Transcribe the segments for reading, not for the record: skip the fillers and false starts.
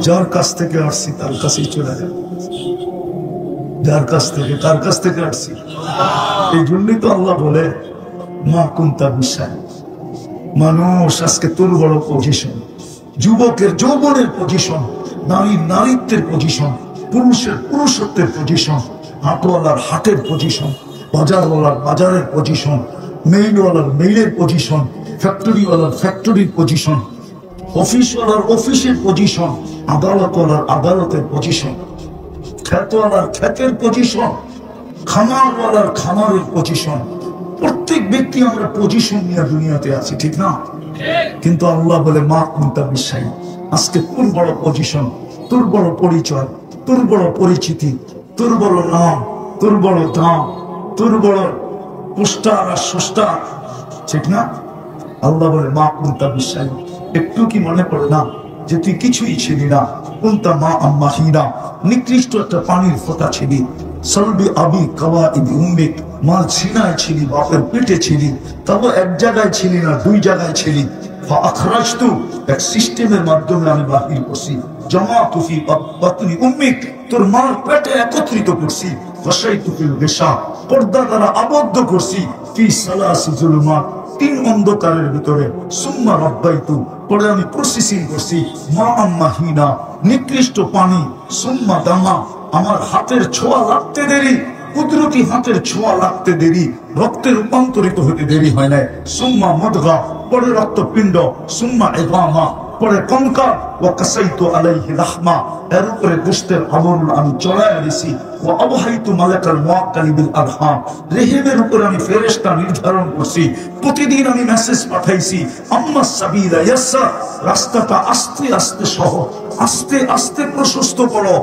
যার কাছ থেকে আসছি তার কাছেই চলে যায়। যার কাছ থেকে, তার কাছ থেকে আসছি। এই জন্যই তো আল্লাহ বলে মা কুন্তা বিশ্বাস। মানুষ আজকে তোর বড় পজিশন, যুবকের যৌবনের পজিশন, নারীর নারীত্বের পজিশন, পুরুষের পুরুষত্বের পজিশন, হাটওয়ালার হাটের পজিশন, বাজারওয়ালার বাজারের পজিশন, মেইলওয়ালার মেইলের পজিশন, ফ্যাক্টরিওয়ালার ফ্যাক্টরির পজিশন, অফিসওয়ালার অফিসের পজিশন, আদালতওয়ালার আদালতের পজিশন, খ্যাতওয়ালার খ্যাতের পজিশন, খামারওয়ালার খামারের পজিশন। প্রত্যেক ব্যক্তি আমরা পজিশন নিয়ে দুনিয়াতে আছি, ঠিক না? কিন্তু আল্লাহ বলে মা কুন্তা বিশ্বাস। আজকে তোর বড় পজিশন, তোর বড় পরিচয়, তোর বড় পরিচিতি, তোর বড় নাম, তোর বড় দাম, তোর বড় পোস্টার আর সস্টার, ঠিক না? আল্লাহ বলে মা কুন্তা বিশ্বাস। একটু কি মনে পড়ে না যে তুই কিছুই ছিলি না? কুন্তা মা আম্মা হিনা, নিকৃষ্ট একটা পানির ফোঁটা ছিলি। সলবি আবি কাওয়া ইবি উম্মিক, মাল সিনায় ছিলি, বাপের পেটে ছিলি। তবে এক জায়গায় ছিলি না, দুই জায়গায় ছিলি। ফাআখরাজতু, এক সিস্টেমের মাধ্যমে আমি বাহির করছি। জামাতু ফি বাতনি উম্মিক, তোর মার পেটে একত্রিত করছি। ওয়াশাইতু ফিল গিশা, পর্দা দ্বারা আবদ্ধ করছি। ফি সালাসি যুলুমাত, তিন অন্ধকারের ভিতরে। সুম্মা রাব্বাইতু, পরে আমি প্রসেসিং করছি। মা আম্মা হিনা, নিকৃষ্ট পানি। সুম্মা দামা, আমার হাতের ছোঁয়া লাগতে দেরি, কুদরতি হাতের ছোঁয়া লাগতে দেরি, রক্তে রূপান্তরিত হতে দেরি হয় না। সুম্মা মুদগা, পরে রক্তপিণ্ড। সুম্মা ইদামা, পরে কঙ্কাল। ওয়া কাসাইতু আলাইহি লাহমা, এর উপরে গোশতের আবরণ আমি চড়াইয়া দিছি। ওয়া আবহাইতু মালাকাল মুআক্কালি বিল আরহাম, রেহেমের উপরে আমি ফেরেশতা নির্ধারণ করছি। প্রতিদিন আমি মেসেজ পাঠাইছি। আম্মা সাবিলা ইয়াসসার, রাস্তাটা আস্তে আস্তে সহজ, আস্তে আস্তে প্রশস্ত করো।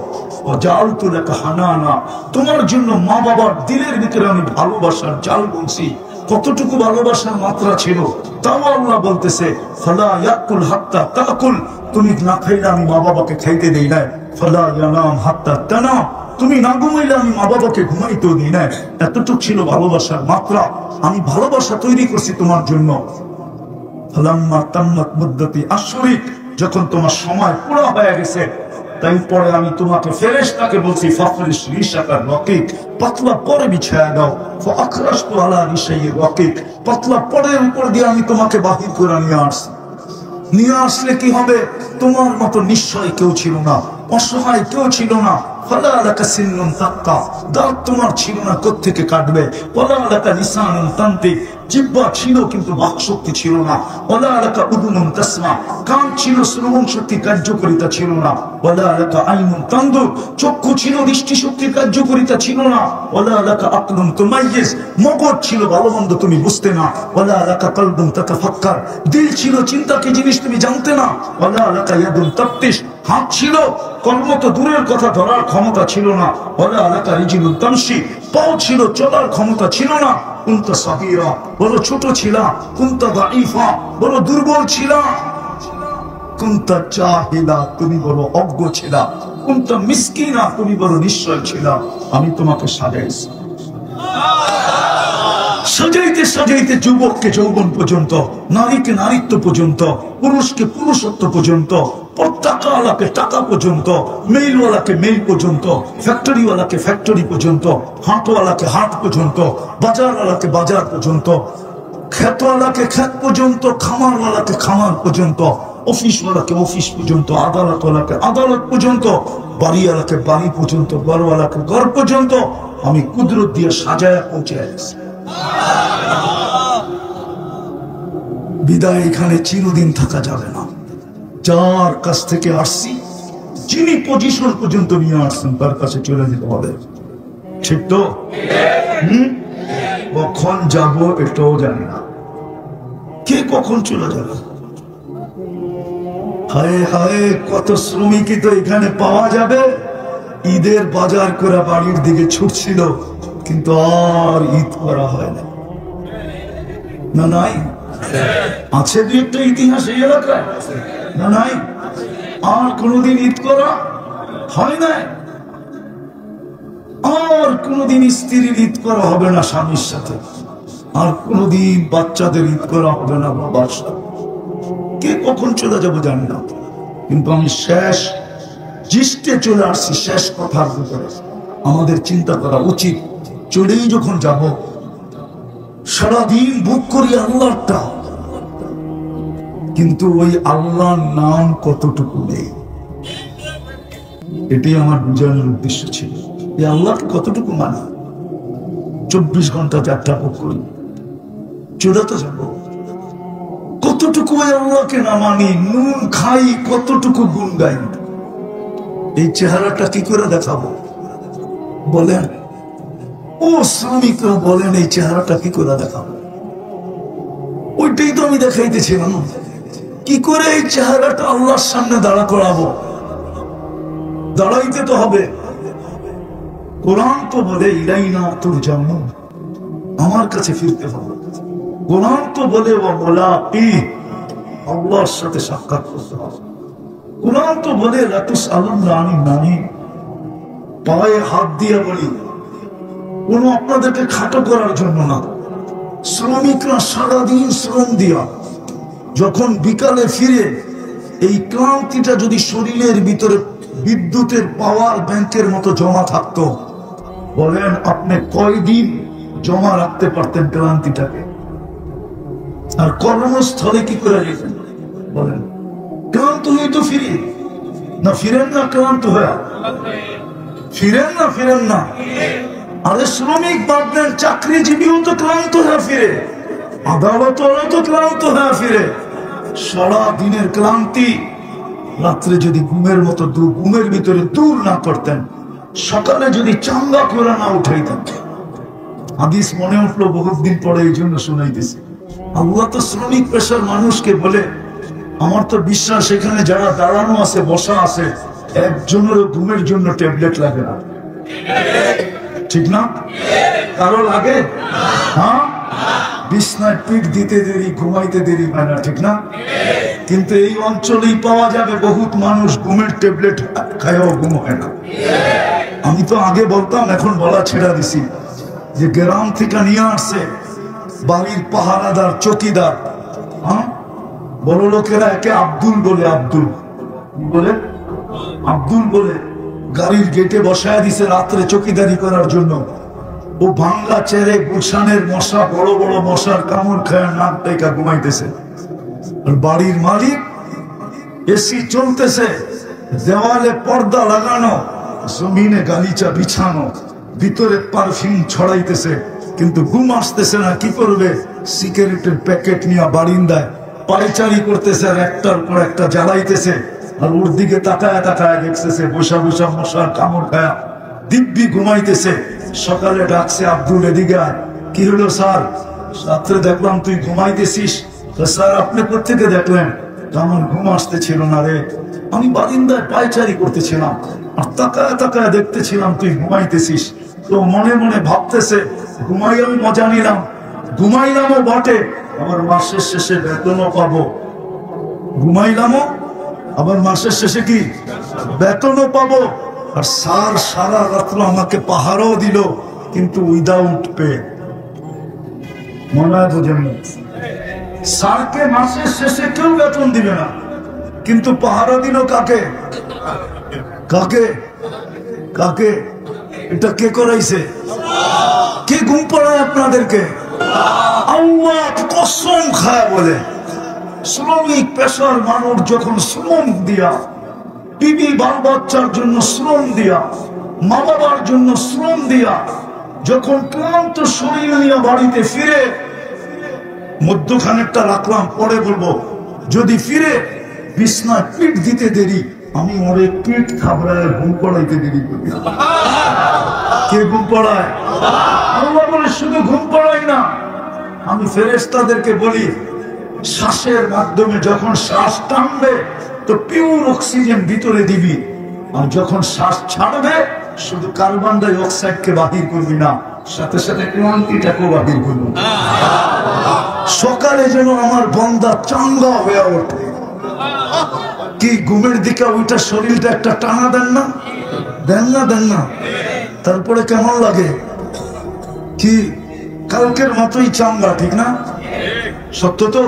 ওয়া জাআলতু লাকা হানানা, তোমার জন্য মা বাবার দিলের ভিতরে আমি ভালোবাসার জাল বলছি। কতটুকু ভালোবাসার মাত্রা ছিল তাও আল্লাহ বলতেছে ফালা ইয়াকুল হাত্তা তাকুল, তুমি না খাইলে আমি মা বাবাকে খাইতে দেই না। ফালা ইয়ানাম হাত্তা তানাম, তুমি না ঘুমাইলে আমি মা বাবাকে ঘুমাইতেও দিই না। এতটুকু ছিল ভালোবাসার মাত্রা। আমি ভালোবাসা তৈরি করছি তোমার জন্য। ফালাম্মা তাম্মাত মুদ্দাতি আশরিক, যখন তোমার সময় পুরো হয়ে গেছে, তাই পরে আমি তোমাকে ফেরেশতাকে বলছি ফাফরিশ রিশাকার রকিক, পাতলা পরে বিছায়া দাও। ফাআখরাজতু আলা রিশাই রকিক, পাতলা পরের উপর দিয়ে আমি তোমাকে বাহির করে নিয়ে আসছি। নিয়ে আসলে কি হবে? তোমার মতো নিশ্চয় কেউ ছিল না, অসহায় কেউ ছিল না। ফালা লাকা সিন্নুন তাক্কা, দাঁত তোমার ছিল না, কোত্থেকে কাটবে? ওয়ালা লাকা লিসানুন তানতিক, জিহ্বা ছিল কিন্তু বাকশক্তি ছিল না। ওয়ালা লাকা উদুনুন তাসমা, কান ছিল, শ্রবণ শক্তি কার্যকারিতা ছিল না। ওয়ালা লাকা আইনুন তানদুর, চক্ষু ছিল, দৃষ্টি শক্তির কার্যকারিতা ছিল না। ওয়ালা লাকা আকলুন তুমাইয়িজ, মগজ ছিল, ভালো মন্দ তুমি বুঝতে না। ওয়ালা লাকা কলবুন তাতাফাক্কার, দিল ছিল, চিন্তা কি জিনিস তুমি জানতে না। ওয়ালা লাকা ইয়াদুন তাফতিশ, হাত ছিল, কর্ম তো দূরের কথা, ধরার ক্ষমতা ছিল না। ওয়ালা লাকা রিজলুন তামশি, পাও ছিল, চলার ক্ষমতা ছিল না। কুনতা সাগীরা, বড় ছোট ছিলা। কুনতা দাঈফা, বড় দুর্বল ছিলা। কুনতা জাহিলা, তুমি বড় অজ্ঞ ছিলা। কুনতা মিসকিনা, তুমি বড় নিশ্চয় ছিলা। আমি তোমাকে সাজাইছি। সাজাইতে সাজাইতে যুবককে যৌবন পর্যন্ত, নারীকে নারীত্ব পর্যন্ত, পুরুষকে পুরুষত্ব পর্যন্ত, টাকাওয়ালাকে টাকা পর্যন্ত, মেইলওয়ালাকে মেইল পর্যন্ত, ফ্যাক্টরিওয়ালাকে ফ্যাক্টরি পর্যন্ত, হাটওয়ালাকে হাট পর্যন্ত, বাজারওয়ালাকে বাজার পর্যন্ত, খ্যাতওয়ালাকে খ্যাত পর্যন্ত, খামারওয়ালাকে খামার পর্যন্ত, অফিসওয়ালাকে অফিস পর্যন্ত, আদালতওয়ালাকে আদালত পর্যন্ত, বাড়িওয়ালাকে বাড়ি পর্যন্ত, ঘরওয়ালাকে ঘর পর্যন্ত আমি কুদরত দিয়ে সাজায় পৌঁছে আসছি। বিদায় এখানে চিরদিন থাকা যাবে না। যার কাছ থেকে আসছি, যিনি পজিশন পর্যন্ত নিয়ে আসছেন, তার কাছে চলে যেতে হবে, ঠিক তো? কখন যাব এটাও জানি না, কে কখন চলে যাবে। হায় হায়, কত শ্রমিকই তো এখানে পাওয়া যাবে। ঈদের বাজার করে বাড়ির দিকে ছুটছিল, কিন্তু আর ঈদ করা হয় না। না নাই? আছে দু একটা ইতিহাস এই এলাকায়, না নাই? আর কোনদিন ঈদ করা হয় না। আর কোনদিন স্ত্রীর ঈদ করা হবে না স্বামীর সাথে। আর কোনদিন বাচ্চাদের ঈদ করা হবে না বাবার সাথে। কে কখন চলে যাবো জানি না, কিন্তু আমি শেষ জিষ্টে চলে আসছি শেষ কথার ভিতরে। আমাদের চিন্তা করা উচিত, চলেই যখন যাব সারাদিন বুক করি আল্লাহটা, কিন্তু ওই আল্লাহর নাম কতটুকু নেই, এটাই আমার বুঝানোর উদ্দেশ্য ছিল। এই আল্লাহকে কতটুকু মানি? 24 ঘন্টা যাত্রা বুক করি, চলে তো যাব, কতটুকু ওই আল্লাহকে না মানি, নুন খাই, কতটুকু গুণ গাই। এই চেহারাটা কি করে দেখাবো বলেন? ও শ্রমিকরা বলেন এই চেহারাটা কি করে দেখাবো? ওইটাই তো আমি দেখাইতেছিলাম, কি করে এই চেহারাটা আল্লাহর সামনে দাঁড়া করাবো? দাঁড়াইতে তো হবে। কোরআন তো বলে ইলাইনা তুরজাউন, আমার কাছে ফিরতে হবে। কোরআন তো বলে ও মুলাকি, আল্লাহর সাথে সাক্ষাৎ করতে হবে। কোরআন তো বলে লাতুস আলুনা আনিন নাঈম, পায়ে হাত দিয়ে বলি, কোন আপনাদেরকে খাটো করার জন্য না। শ্রমিকরা সারাদিন শ্রম দিয়া যখন বিকালে ফিরে, এই ক্লান্তিটা যদি শরীরের ভিতরে বিদ্যুতের পাওয়ার ব্যাংকের মতো জমা থাকতো, বলেন আপনি কয়দিন জমা রাখতে পারতেন ক্লান্তিটাকে? আর কর্মস্থলে কি করে যেতেন বলেন? ক্লান্ত হয়ে তো ফিরি না, ফিরেন না ক্লান্ত হয়ে? ফিরেন না, ফিরেন না? আরে শ্রমিক বাদলেন, চাকরিজীবীও তো ক্লান্ত হয়ে ফিরে, আদালতওয়ালা তো ক্লান্ত হয়ে ফিরে। সারা দিনের ক্লান্তি রাত্রে যদি ঘুমের মতো ঘুমের ভিতরে দূর না করতেন, সকালে যদি চাঙ্গা করে না উঠাইতেন। হাদিস মনে উঠলো বহুত দিন পরে, এই জন্য শুনাইতেছি। আল্লাহ তো শ্রমিক পেশার মানুষকে বলে, আমার তো বিশ্বাস এখানে যারা দাঁড়ানো আছে, বসা আছে, একজনেরও ঘুমের জন্য ট্যাবলেট লাগে না, ঠিক না? কারো লাগে? হ্যাঁ, বিছনায় পিঠ দিতে দেরি, ঘুমাইতে দেরি হয় না, ঠিক না? কিন্তু এই অঞ্চলেই পাওয়া যাবে বহুত মানুষ ঘুমের ট্যাবলেট খায়ও ঘুম হয় না। আমি তো আগে বলতাম, এখন বলা ছেড়া দিছি, যে গ্রাম থেকে নিয়ে আসছে বাড়ির পাহারাদার, চকিদার। হ্যাঁ, বড় লোকেরা একে আব্দুল বলে, আব্দুল বলে, আব্দুল বলে গাড়ির গেটে বসায় দিছে রাত্রে চকিদারি করার জন্য। ও ভাঙ্গা চেরে গুলশানের মশা, বড় বড় মশার কামড় খায় নাক টেকা ঘুমাইতেছে। আর বাড়ির মালিক এসি চলতেছে, দেওয়ালে পর্দা লাগানো, জমিনে গালিচা বিছানো, ভিতরে পারফিউম ছড়াইতেছে, কিন্তু ঘুম আসতেছে না। কি করবে? সিগারেটের প্যাকেট নিয়ে বারিন্দায় পায়চারি করতেছে, আর একটার পর একটা জ্বালাইতেছে, আর ওর দিকে তাকায় তাকায় দেখতেছে বসা বসা মশার কামড় খায়া দিব্যি ঘুমাইতেছে। সকালে ডাকছে, আব্দুল এদিকে আয়। কি হলো স্যার? রাত্রে দেখলাম তুই ঘুমাইতেছিস। স্যার আপনি কোথেকে দেখলেন? আমার ঘুম আসতেছিল না রে, আমি বারিন্দায় পায়চারি করতেছিলাম, আর তাকায় তাকায় দেখতেছিলাম তুই ঘুমাইতেছিস। তো মনে মনে ভাবতেছে, ঘুমাই আমি মজা নিলাম, ঘুমাইলামও বটে, আবার মাসের শেষে বেতনও পাবো। ঘুমাইলামও, আবার মাসের শেষে কি বেতনও পাবো। আর স্যার সারা রাত্র আমাকে পাহারাও দিল, কিন্তু উইদাউট পে। মনে হয় বোঝেন? স্যারকে মাসের শেষে কেউ বেতন দিবে না, কিন্তু পাহারা দিল কাকে? কাকে? কাকে? এটা কে করাইছে? কে ঘুম পাড়ায় আপনাদেরকে? আল্লাহ কসম খায় বলে, শ্রমিক পেশার মানুষ যখন শ্রম দিয়া, বিবি বাল বাচ্চার জন্য শ্রম দিয়া, মা বাবার জন্য শ্রম দিয়া, যখন ক্লান্ত শরীর নিয়ে বাড়িতে ফিরে, মধ্যখানেরটা রাখলাম পরে বলবো, যদি ফিরে বিছনায় পিঠ দিতে দেরি, আমি ওরে পিঠ খাবড়ায় ঘুম পড়াইতে দেরি করি। কে ঘুম পড়ায়? আল্লাহ বলে শুধু ঘুম পড়াই না, আমি ফেরেশতাদেরকে বলি, শ্বাসের মাধ্যমে যখন শ্বাস টানবে তো পিওর অক্সিজেন ভিতরে দিবি, আর যখন শ্বাস ছাড়বে শুধু কার্বন ডাই অক্সাইডকে বাহির করবি না, সাথে সাথে ক্লান্তিটাকেও বাহির করবি। সকালে যেন আমার বান্দা চাঙ্গা হয়ে ওঠে। কি ঘুমের দিকে ওইটা শরীরটা একটা টানা দেন না? দেন না? দেন না? তারপরে কেমন লাগে? কি কালকের মতোই চাঙ্গা, ঠিক না? সত্য তো?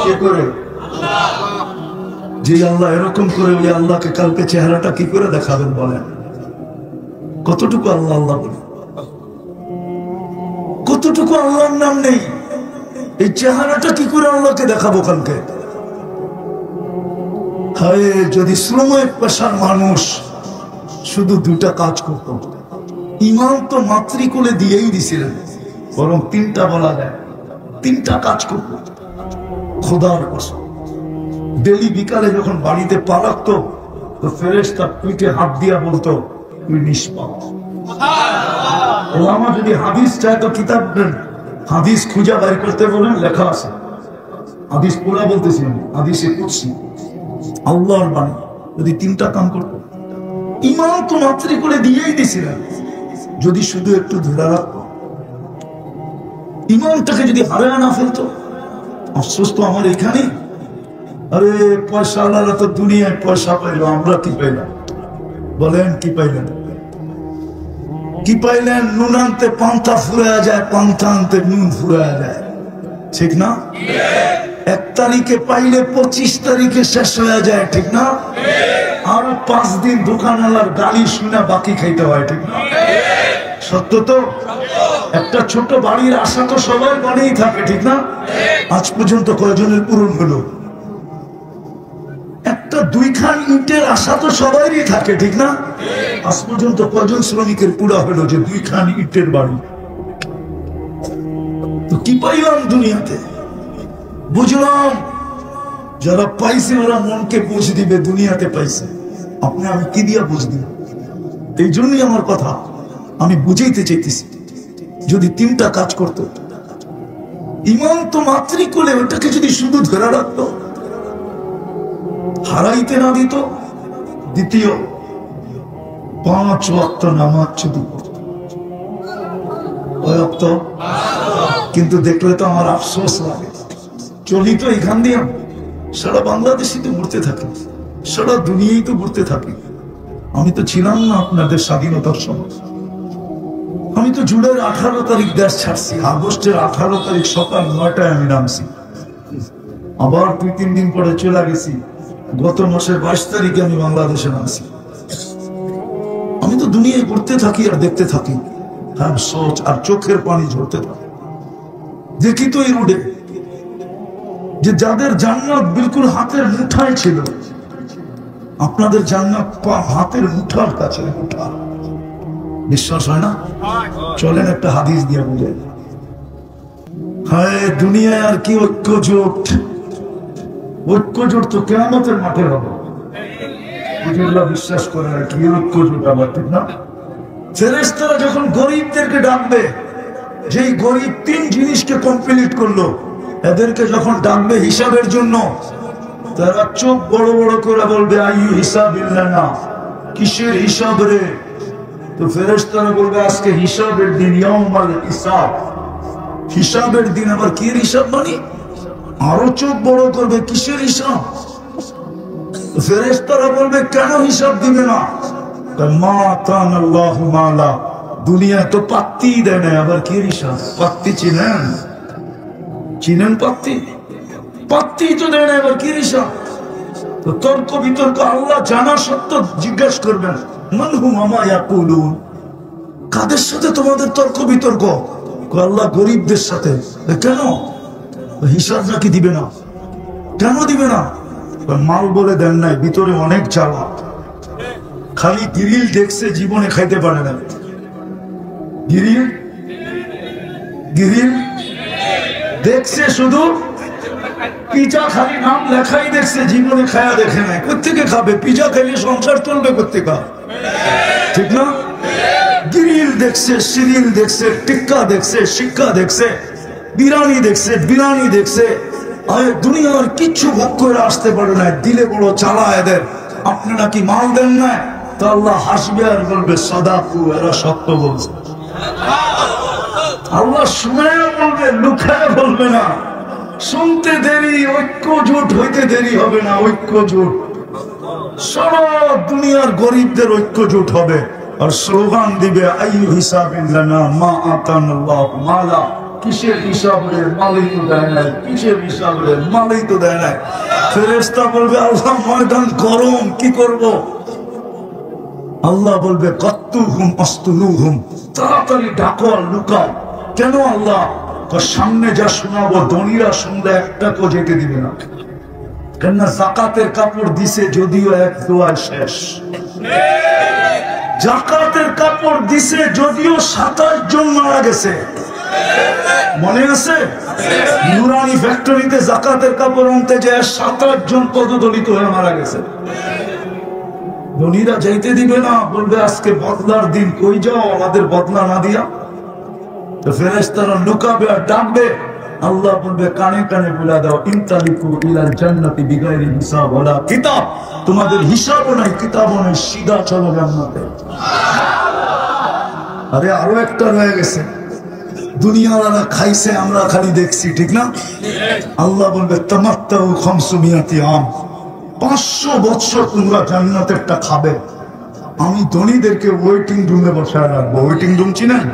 কে করে? যে আল্লাহ এরকম করে ওই আল্লাহকে কালকে চেহারাটা কি করে দেখাবেন বলেন? কতটুকু আল্লাহ আল্লাহ বলে, কতটুকু আল্লাহর নাম নেই, এই চেহারাটা কি করে আল্লাহকে দেখাবো কালকে? হায়, যদি শ্রমিক পেশার মানুষ শুধু দুটা কাজ করত, ইমাম তো মাতৃকুলে দিয়েই দিছিলেন, বরং তিনটা বলা যায়, তিনটা কাজ করত খোদার কসম। ডেলি বিকালে যখন বাড়িতে পা রাখতো তো ফেরেশতা পিঠে হাত দিয়া বলতো তুই নিষ্পাপ। ওলামা যদি হাদিস চায় তো কিতাব দেন, হাদিস খুঁজা বাইর করতে বলেন, লেখা আছে। হাদিস পুরা বলতেছি, হাদিসে কুদসি আল্লাহর বাণী। যদি তিনটা কাম করতো, ইমাম তো মাতৃকুলে দিয়েই দিছিলেন, যদি শুধু একটু ধরে রাখতো, ইমামটাকে যদি হারায় না ফেলতো। আফসোস তো আমার এখানে। আরে পয়সা আলাদা তো দুনিয়ায় পয়সা পাইল, আমরা কি পাইলাম বলেন? কি পাইলেন? কি পাইলেন? নুন আনতে পান্তা ফুরায়া যায়, পান্তা আনতে নুন ফুরায়া যায়, ঠিক না? 1 তারিখে পাইলে 25 তারিখে শেষ হয়ে যায়, ঠিক না? আরো 5 দিন দোকানওয়ালার গালি শুনে বাকি খাইতে হয়, ঠিক না? সত্য তো? একটা ছোট বাড়ির আশা তো সবার মনেই থাকে, ঠিক না? আজ পর্যন্ত কয়জনের পূরণ হলো? একটা 2 খান ইটের আশা তো সবারই থাকে, ঠিক না? আজ পর্যন্ত কয়জন শ্রমিকের পুরা হলো যে 2 খান ইটের বাড়ি? তো কি পাইলাম দুনিয়াতে? বুঝলাম যারা পাইছে ওরা মনকে বুঝ দিবে, দুনিয়াতে পাইছে। আপনি আমি কি দিয়া বুঝ দিব? এই জন্যই আমার কথা আমি বুঝাইতে চাইতেছি। যদি তিনটা কাজ করতো, ইমাম তো মাতৃকুলে, ওটাকে যদি শুধু ধরে রাখতো, হারাইতে না দিত। দ্বিতীয়, 5 ওয়াক্ত নামাজ যদি পড়তো, কিন্তু দেখলে তো আমার আফসোস লাগে। চলি তো এখান দিয়ে, সারা বাংলাদেশই তো ঘুরতে থাকি, সারা দুনিয়াই তো ঘুরতে থাকি। আমি তো ছিলাম না আপনাদের স্বাধীনতার সময়। আমি তো জুনের 18 তারিখ দেশ ছাড়ছি, আগস্টের 18 তারিখ সকাল 9টায় আমি নামছি। আবার 2-3 দিন পরে চলে গেছি, গত মাসের 22 তারিখে আমি বাংলাদেশে নামছি। আমি তো দুনিয়ায় ঘুরতে থাকি আর দেখতে থাকি, হ্যাঁ সোচ আর চোখের পানি ঝরতে থাকে। দেখি তো এই রোডে যে যাদের জান্নাত বিলকুল হাতের মুঠায় ছিল, আপনাদের জান্নাত হাতের মুঠার কাছে। মুঠা বিশ্বাস হয় না? চলেন একটা হাদিস দিয়ে বুঝে। হায়, দুনিয়ায় আর কি ঐক্য জোট? ঐক্য জোট তো কিয়ামতের মাঠে হবে। বিশ্বাস করে না কি ঐক্য জোট আবার, ঠিক না? ফেরেশতারা যখন গরিবদেরকে ডাকবে, যেই গরিব 3 জিনিসকে কমপ্লিট করলো, এদেরকে যখন ডাকবে হিসাবের জন্য, তারা চোখ বড় বড় করে বলবে আইয়ু হিসাবিল্লানা, কিসের হিসাব রে? তো ফেরেশতারা বলবে আজকে হিসাবের দিন, ইয়াউমাল হিসাব, হিসাবের দিন। আবার কি হিসাব মানে? আরো চোখ বড় করবে, কিসের হিসাব? ফেরেশতারা বলবে কেন হিসাব দিবে না? মা তানাল্লাহু মালা, দুনিয়া তো পাত্তি দেয় না, আবার কি হিসাব? পাত্তি চিনেন? চিনেন পাত্তি? পাত্তি তো দেয় না, আবার কি হিসাব? তো তর্ক বিতর্ক আল্লাহ জানা সত্ত্বেও জিজ্ঞাসা করবেন মান হুম মা ইয়াকুলুন, কাদের সাথে তোমাদের তর্ক বিতর্ক? আল্লাহ গরিবদের সাথে। কেন? হিসাব নাকি দিবে না? কেন দিবে না? মাল বলে দেন নাই, ভিতরে অনেক জ্বালা। খালি গিরিল দেখছে, জীবনে খাইতে পারে না। গিরিল গিরিল দেখছে, শুধু পিজা খালি নাম লেখাই দেখছে, জীবনে খায়া দেখে নাই। কোথেকে খাবে? পিজা খাইলে সংসার চলবে কোথেকে? ঠিক না? গ্রিল দেখছে, সিরিল দেখছে, টিক্কা দেখছে, শিক্ষা দেখছে, বিরিয়ানি দেখছে, বিরিয়ানি দেখছে। আর দুনিয়ার কিচ্ছু ভোগ করে আসতে পারে না, দিলে বড় চালা এদের। আপনি নাকি মাল দেন না, তো আল্লাহ হাসবে আর বলবে সাদাকু, এরা সত্য বলছে। আল্লাহ শুনে বলবে, লুকায় বলবে না। শুনতে দেরি, ঐক্য জোট হইতে দেরি হবে না। ঐক্য জোট সারা দুনিয়ার গরিবদের ঐক্য জোট হবে, আর স্লোগান দিবে আইয়ু হিসাবিল্লানা মা আতানাল্লাহু মালা, কিসের হিসাব রে, মালই তো দেয় নাই, কিসের হিসাব রে, মালই তো দেয় নাই। ফেরেশতা বলবে আল্লাহ ময়দান গরম, কি করব? আল্লাহ বলবে কত্তুহুম আস্তুলুহুম, তাড়াতাড়ি ডাকো আর লুকাও। কেন আল্লাহ? সামনে যা শোনাবো ধনীরা শুনলে একটা কো যেতে দিবে না। কেননা জাকাতের কাপড় দিছে যদিও এক দোয়ায় শেষ। জাকাতের কাপড় দিছে যদিও 27 জন মারা গেছে, মনে আছে? নুরানি ফ্যাক্টরিতে জাকাতের কাপড় আনতে যায় 27 জন পদদলিত হয়ে মারা গেছে। ধনীরা যাইতে দিবে না, বলবে আজকে বদলার দিন, কই যাও আমাদের বদলা না দিয়া। তো ফেরেশতারা লুকাবে আর ডাকবে, আল্লাহ বলবে কানে কানে বলে দাও ইনতালিকু ইলাল জান্নাতি বিগাইরি হিসাব ওয়ালা কিতাব, তোমাদের হিসাবও নাই কিতাবও নাই, সিধা চলো জান্নাতে। আরে আরো একটা রয়ে গেছে, দুনিয়াওয়ালা খাইছে আমরা খালি দেখছি, ঠিক না? আল্লাহ বলবে তামাত্তাউ খামসুমিয়াতি আম, 500 বছর তোমরা জান্নাতেরটা খাবে। আমি ধনীদেরকে ওয়েটিং রুমে বসায় রাখবো। ওয়েটিং রুম চিনেন?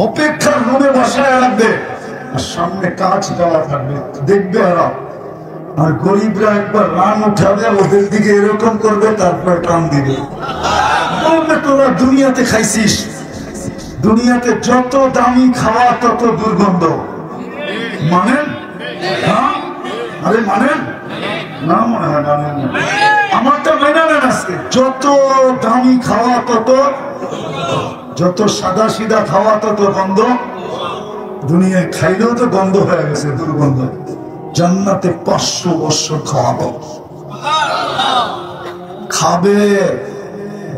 অপেক্ষার রুমে বসায় রাখবে, আর সামনে কাজ দেওয়া থাকবে, দেখবে ওরা। আর গরিবরা একবার রান উঠাবে, ওদের দিকে এরকম করবে, তারপর টান দিবে, বলবে তোরা দুনিয়াতে খাইছিস, দুনিয়াতে যত দামি খাওয়া তত দুর্গন্ধ। মানেন? হ্যাঁ, আরে মানেন না? মনে হয় মানেন না। আমারটা মেনে নেন আজকে, যত দামি খাওয়া তত, যত সাদা সিধা খাওয়া তত গন্ধ। দুনিয়ায় খাইলেও তো গন্ধ হয়ে গেছে, দুর্গন্ধ। জান্নাতে 500 বছর খাওয়াবো, খাবে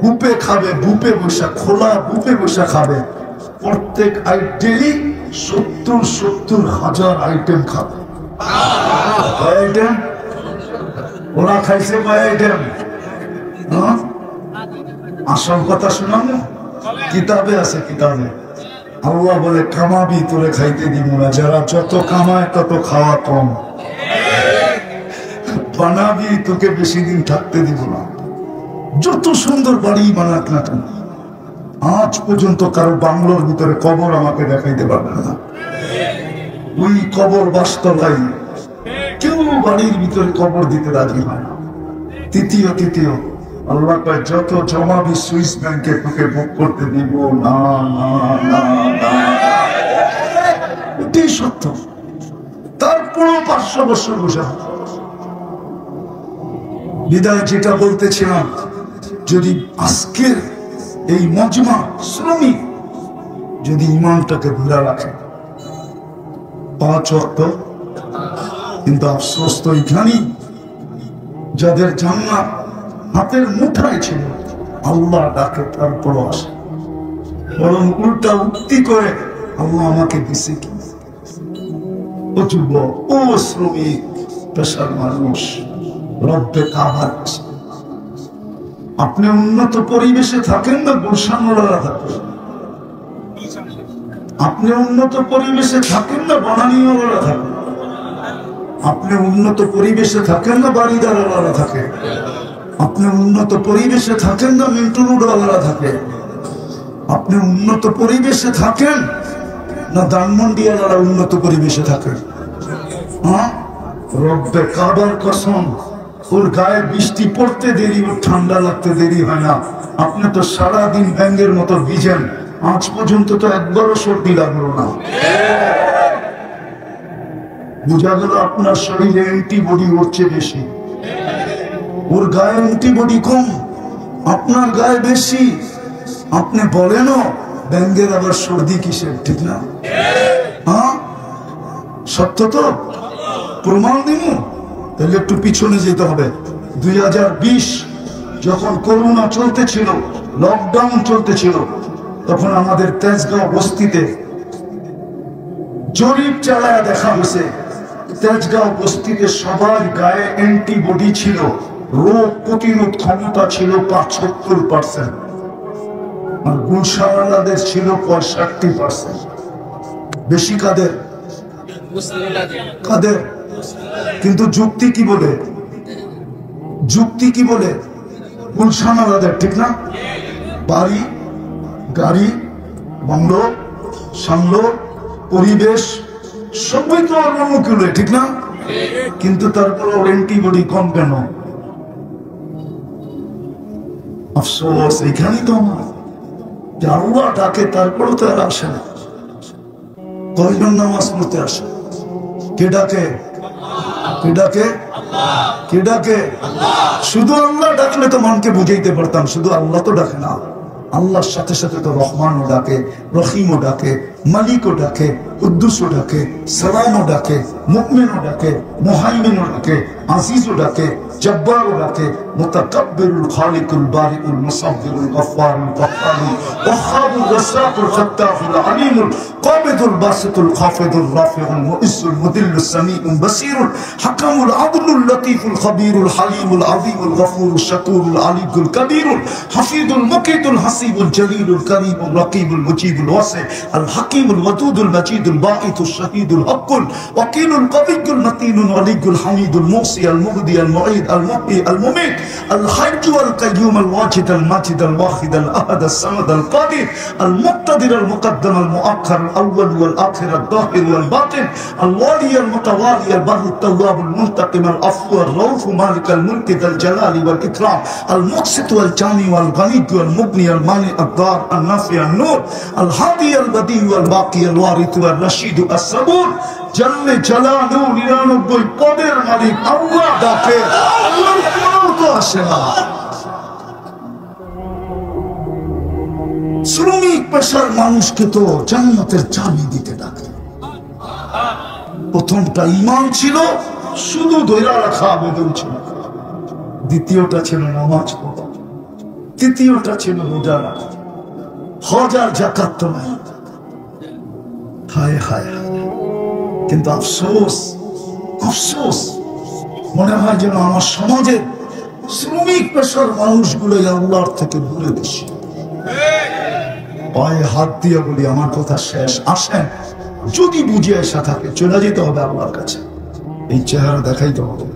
বুপে, খাবে বুপে বসা, খোলা বুপে বসা খাবে। প্রত্যেক আইটেমই 70,000 আইটেম খাবে। আইটেম ওরা খাইছে কয় আইটেম? আসল কথা শোনান, কিতাবে আছে, কিতাবে আল্লাহ বলে কামাবি তোরে খাইতে দিব না, যারা যত কামায় তত খাওয়া কম, বানাবি তোকে বেশি দিন থাকতে দিব না। যত সুন্দর বাড়ি বানাক না কেন, আজ পর্যন্ত কারো বাংলোর ভিতরে কবর আমাকে দেখাইতে পারবে না। ওই কবর বাস্তবাই, কেউ বাড়ির ভিতরে কবর দিতে রাজি হয় না। তৃতীয় আল্লাহ কয় যত জমাবি সুইস ব্যাংকে তোকে বুক করতে দিব না, না, না, না। এটাই সত্য। তারপরও 500 বছর বসে বিদায়। যেটা বলতেছিলাম, যদি আজকের এই মজমা শ্রমিক যদি ইমানটাকে ধরে রাখে, 5 ওয়াক্ত, কিন্তু আফসোস তো এখানেই, যাদের জান্নাত হাতের মুঠায় ছিল, আল্লাহ ডাকে তারপরও আসে, বরং উল্টা উক্তি করে আল্লাহ আমাকে দিছে কি? ও যুবক, ও শ্রমিক, পেশার মানুষ, রব্বে কাবার কাছে আপনি উন্নত পরিবেশে থাকেন না গুলশানওয়ালারা থাকেন? আপনি উন্নত পরিবেশে থাকেন না বানানিওয়ালারা থাকেন? আপনি উন্নত পরিবেশে থাকেন না বাড়িদারওয়ালারা থাকে? আপনি উন্নত পরিবেশে থাকেন না মিন্টু রোডওয়ালারা থাকে? আপনি উন্নত পরিবেশে থাকেন না ধানমন্ডিওয়ালারা উন্নত পরিবেশে থাকেন? হ্যাঁ, রব্বে কাবার কসম, ওর গায়ে বৃষ্টি পড়তে দেরি, ওর ঠান্ডা লাগতে দেরি হয় না। আপনি তো সারাদিন ব্যাঙের মতো ভিজেন, আজ পর্যন্ত তো একবারও সর্দি লাগলো না। বোঝা গেল আপনার শরীরে অ্যান্টিবডি উঠছে বেশি, ওর গায়ে অ্যান্টিবডি কম, আপনার গায়ে বেশি। আপনি বলেনও ব্যাঙের আবার সর্দি কিসের, ঠিক না? হ্যাঁ, সত্য তো, প্রমাণ দিব। তাহলে একটু পিছনে যেতে হবে। 2020 যখন করোনা চলতেছিল, লকডাউন চলতেছিল, তখন আমাদের তেজগাঁও বস্তিতে জরিপ চালায় দেখা হয়েছে, তেজগাঁও বস্তিতে সবার গায়ে অ্যান্টিবডি ছিল, রোগ প্রতিরোধ ক্ষমতা ছিল 75%, আর গুলশানওয়ালাদের ছিল 65%। বেশি কাদের? কাদের? কিন্তু যুক্তি কি বলে? যুক্তি কি বলে? গুলশানওয়ালাদের, ঠিক না? বাড়ি, গাড়ি, বাংলো, সামলো, পরিবেশ সবই তো অনুকূলে, ঠিক না? কিন্তু তারপর ওর অ্যান্টিবডি কম কেন? আফসোস এখানেই তো আমার যে আল্লাহ ডাকে তারপরও তো আর আসে না। কয়জন নামাজ পড়তে আসে? কে ডাকে? কে ডাকে? কে ডাকে? শুধু আল্লাহ ডাকলে তো মনকে বুঝাইতে পারতাম, শুধু আল্লাহ তো ডাকে না। আল্লাহর সাথে সাথে তো রহমানও ডাকে, রহিমও ডাকে, মালিকও ডাকে, কুদ্দুসও ডাকে, সালামও ডাকে, মুমিনও ডাকে, মুহাইমিনও ডাকে, আজিজও ডাকে, জব্বারও ডাকে, মুতাকাব্বিরুল খালিকুল বারিকুল মুসাব্বিরুল গফফারুল গফফারুল ওয়াহ্হাবুর রাসাকুল ফাত্তাহুল আলিমুল কাবিদুল বাসিতুল খাফিদুল রাফিউল মুইজ্জুল মুদিল্লুস সামিউল বাসীরুল হাকামুল আদলুল লতীফুল খবীরুল হালিমুল আযীমুল গফুরুল শাকুরুল আলিকুল কবীরুল হাফিজুল মুকিতুল হাসিবুল জলিলুল করিমুল রকিবুল মুজিবুল ওয়াসি আল হাকিমুল ওয়াদুদুল মাজিদুল বাঈতুশ শাহীদুল হকুল ওয়াকিলুল কবিয়্যুল মতিনুল ওয়ালিয়ুল হামিদুল মুসি আল মুগদি আল মুঈদ আল মুহয়ি আল মুমীত আল হাইয়্যু আল কাইয়্যুম আল ওয়াজিদ আল মাজিদ আল ওয়াহিদ আল আহাদ আস সামাদ আল কাদির আল মুক্তাদির আল মুকদ্দাম আল মুআখ্খার আল আউয়াল ওয়াল আখির আল যাহির ওয়াল বাতিন আল ওয়ালি আল মুতাওয়ালি আল বার আল তাওয়াব আল মুনতাকিম আল আফু আল রাউফ মালিক আল মুলক আল জালালি ওয়াল ইকরাম আল মুকসিত ওয়াল জামি ওয়াল গনি ওয়াল মুগনি আল মানি আল দার আল নাফি আল নূর আল হাদি আল বদি ওয়াল বাকি আল ওয়ারিথ ওয়াল রশিদ আস সাবুর জাল্লে জালালু 99 পদের মালিক আল্লাহ ডাকে, আল্লাহর কোনো তো আসে না। শ্রমিক পেশার মানুষকে তো জান্নাতের চাবি দিতে ডাকে। প্রথমটা ঈমান ছিল, শুধু ধৈর্য রাখা আবেদন ছিল। দ্বিতীয়টা ছিল নামাজ পড়া, তৃতীয়টা ছিল রোজা রাখা, হজ আর যাকাত তো নাই। হায় হায় হায়, কিন্তু আফসোস আফসোস, মনে হয় যেন আমার সমাজে শ্রমিক পেশার মানুষগুলোই আল্লাহর থেকে দূরে বেশি। পায়ে হাত দিয়ে বলি, আমার কথা শেষ। আসেন, যদি বুঝে আসা থাকে চলে যেতে হবে আল্লাহর কাছে, এই চেহারা দেখাইতে হবে।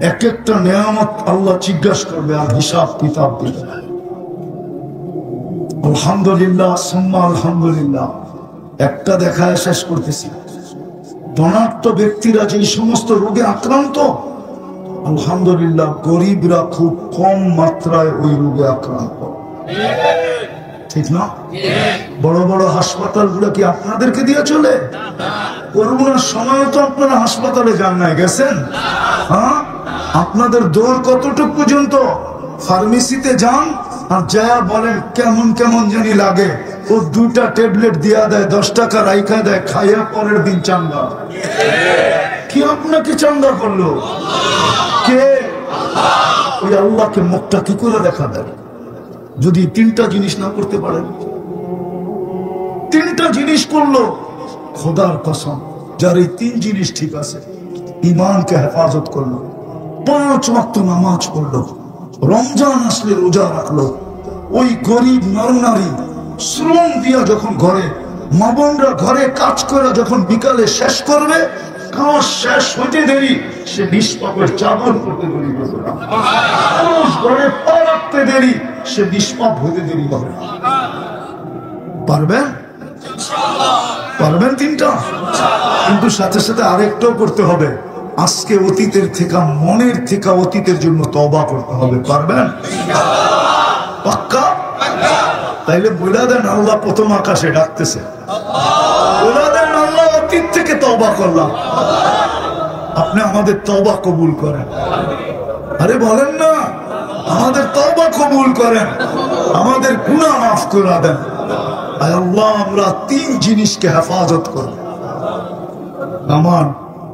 এক একটা নেয়ামত আল্লাহ জিজ্ঞাসা করবে আর হিসাব কিতাব দিবে। আলহামদুলিল্লাহ সুম্মা আলহামদুলিল্লাহ। একটা দেখায় শেষ করতেছি, ধনাঢ্য ব্যক্তিরা যে সমস্ত রোগে আক্রান্ত, আলহামদুলিল্লাহ গরিবরা খুব কম মাত্রায় ওই রোগে আক্রান্ত, ঠিক না? বড় বড় হাসপাতাল গুলো কি আপনাদেরকে দিয়ে চলে? করোনার সময় তো আপনারা হাসপাতালে যান নাই, গেছেন? হ্যাঁ, আপনাদের দৌড় কতটুকু পর্যন্ত? ফার্মেসিতে যান আর যা বলেন কেমন কেমন জানি লাগে, ও 2টা ট্যাবলেট দিয়া দেয়, 10 টাকা রাইখা দেয়, খাইয়া পরের দিন চাঙ্গা। কি আপনাকে চাঙ্গা করলো? কে? ওই আল্লাহকে মুখটা কি করে দেখা দেয় যদি 3টা জিনিস না করতে পারেন? 3টা জিনিস করলো, খোদার কসম, যার এই 3 জিনিস ঠিক আছে, ঈমানকে হেফাজত করলো, 5 ওয়াক্ত নামাজ পড়লো, রমজান আসলে রোজা রাখলো, ওই গরিব নরনারী শ্রম দিয়া যখন ঘরে মা বোনরা ঘরে কাজ করে যখন বিকালে শেষ করবে, কাজ শেষ হইতে দেরি, সে নিষ্পাপের চাদর করতে দেরি করবে না। ঘরে পা রাখতে দেরি, সে নিষ্পাপ হইতে দেরি হবে না। পারবেন? পারবেন 3টা? কিন্তু সাথে সাথে আরেকটাও করতে হবে, আজকে অতীতের থেকে, মনের থেকে অতীতের জন্য তওবা করতে হবে। পারবেন? পাক্কা? তাইলে বলে দেন আল্লাহ প্রথম আকাশে ডাকতেছে, বলে দেন আল্লাহ অতীত থেকে তওবা করলাম, আপনি আমাদের তওবা কবুল করেন। আরে বলেন না, আমাদের তওবা কবুল করেন, আমাদের গুনাহ মাফ করে দেন। আয় আল্লাহ, আমরা 3 জিনিসকে হেফাজত করব। নামাজ,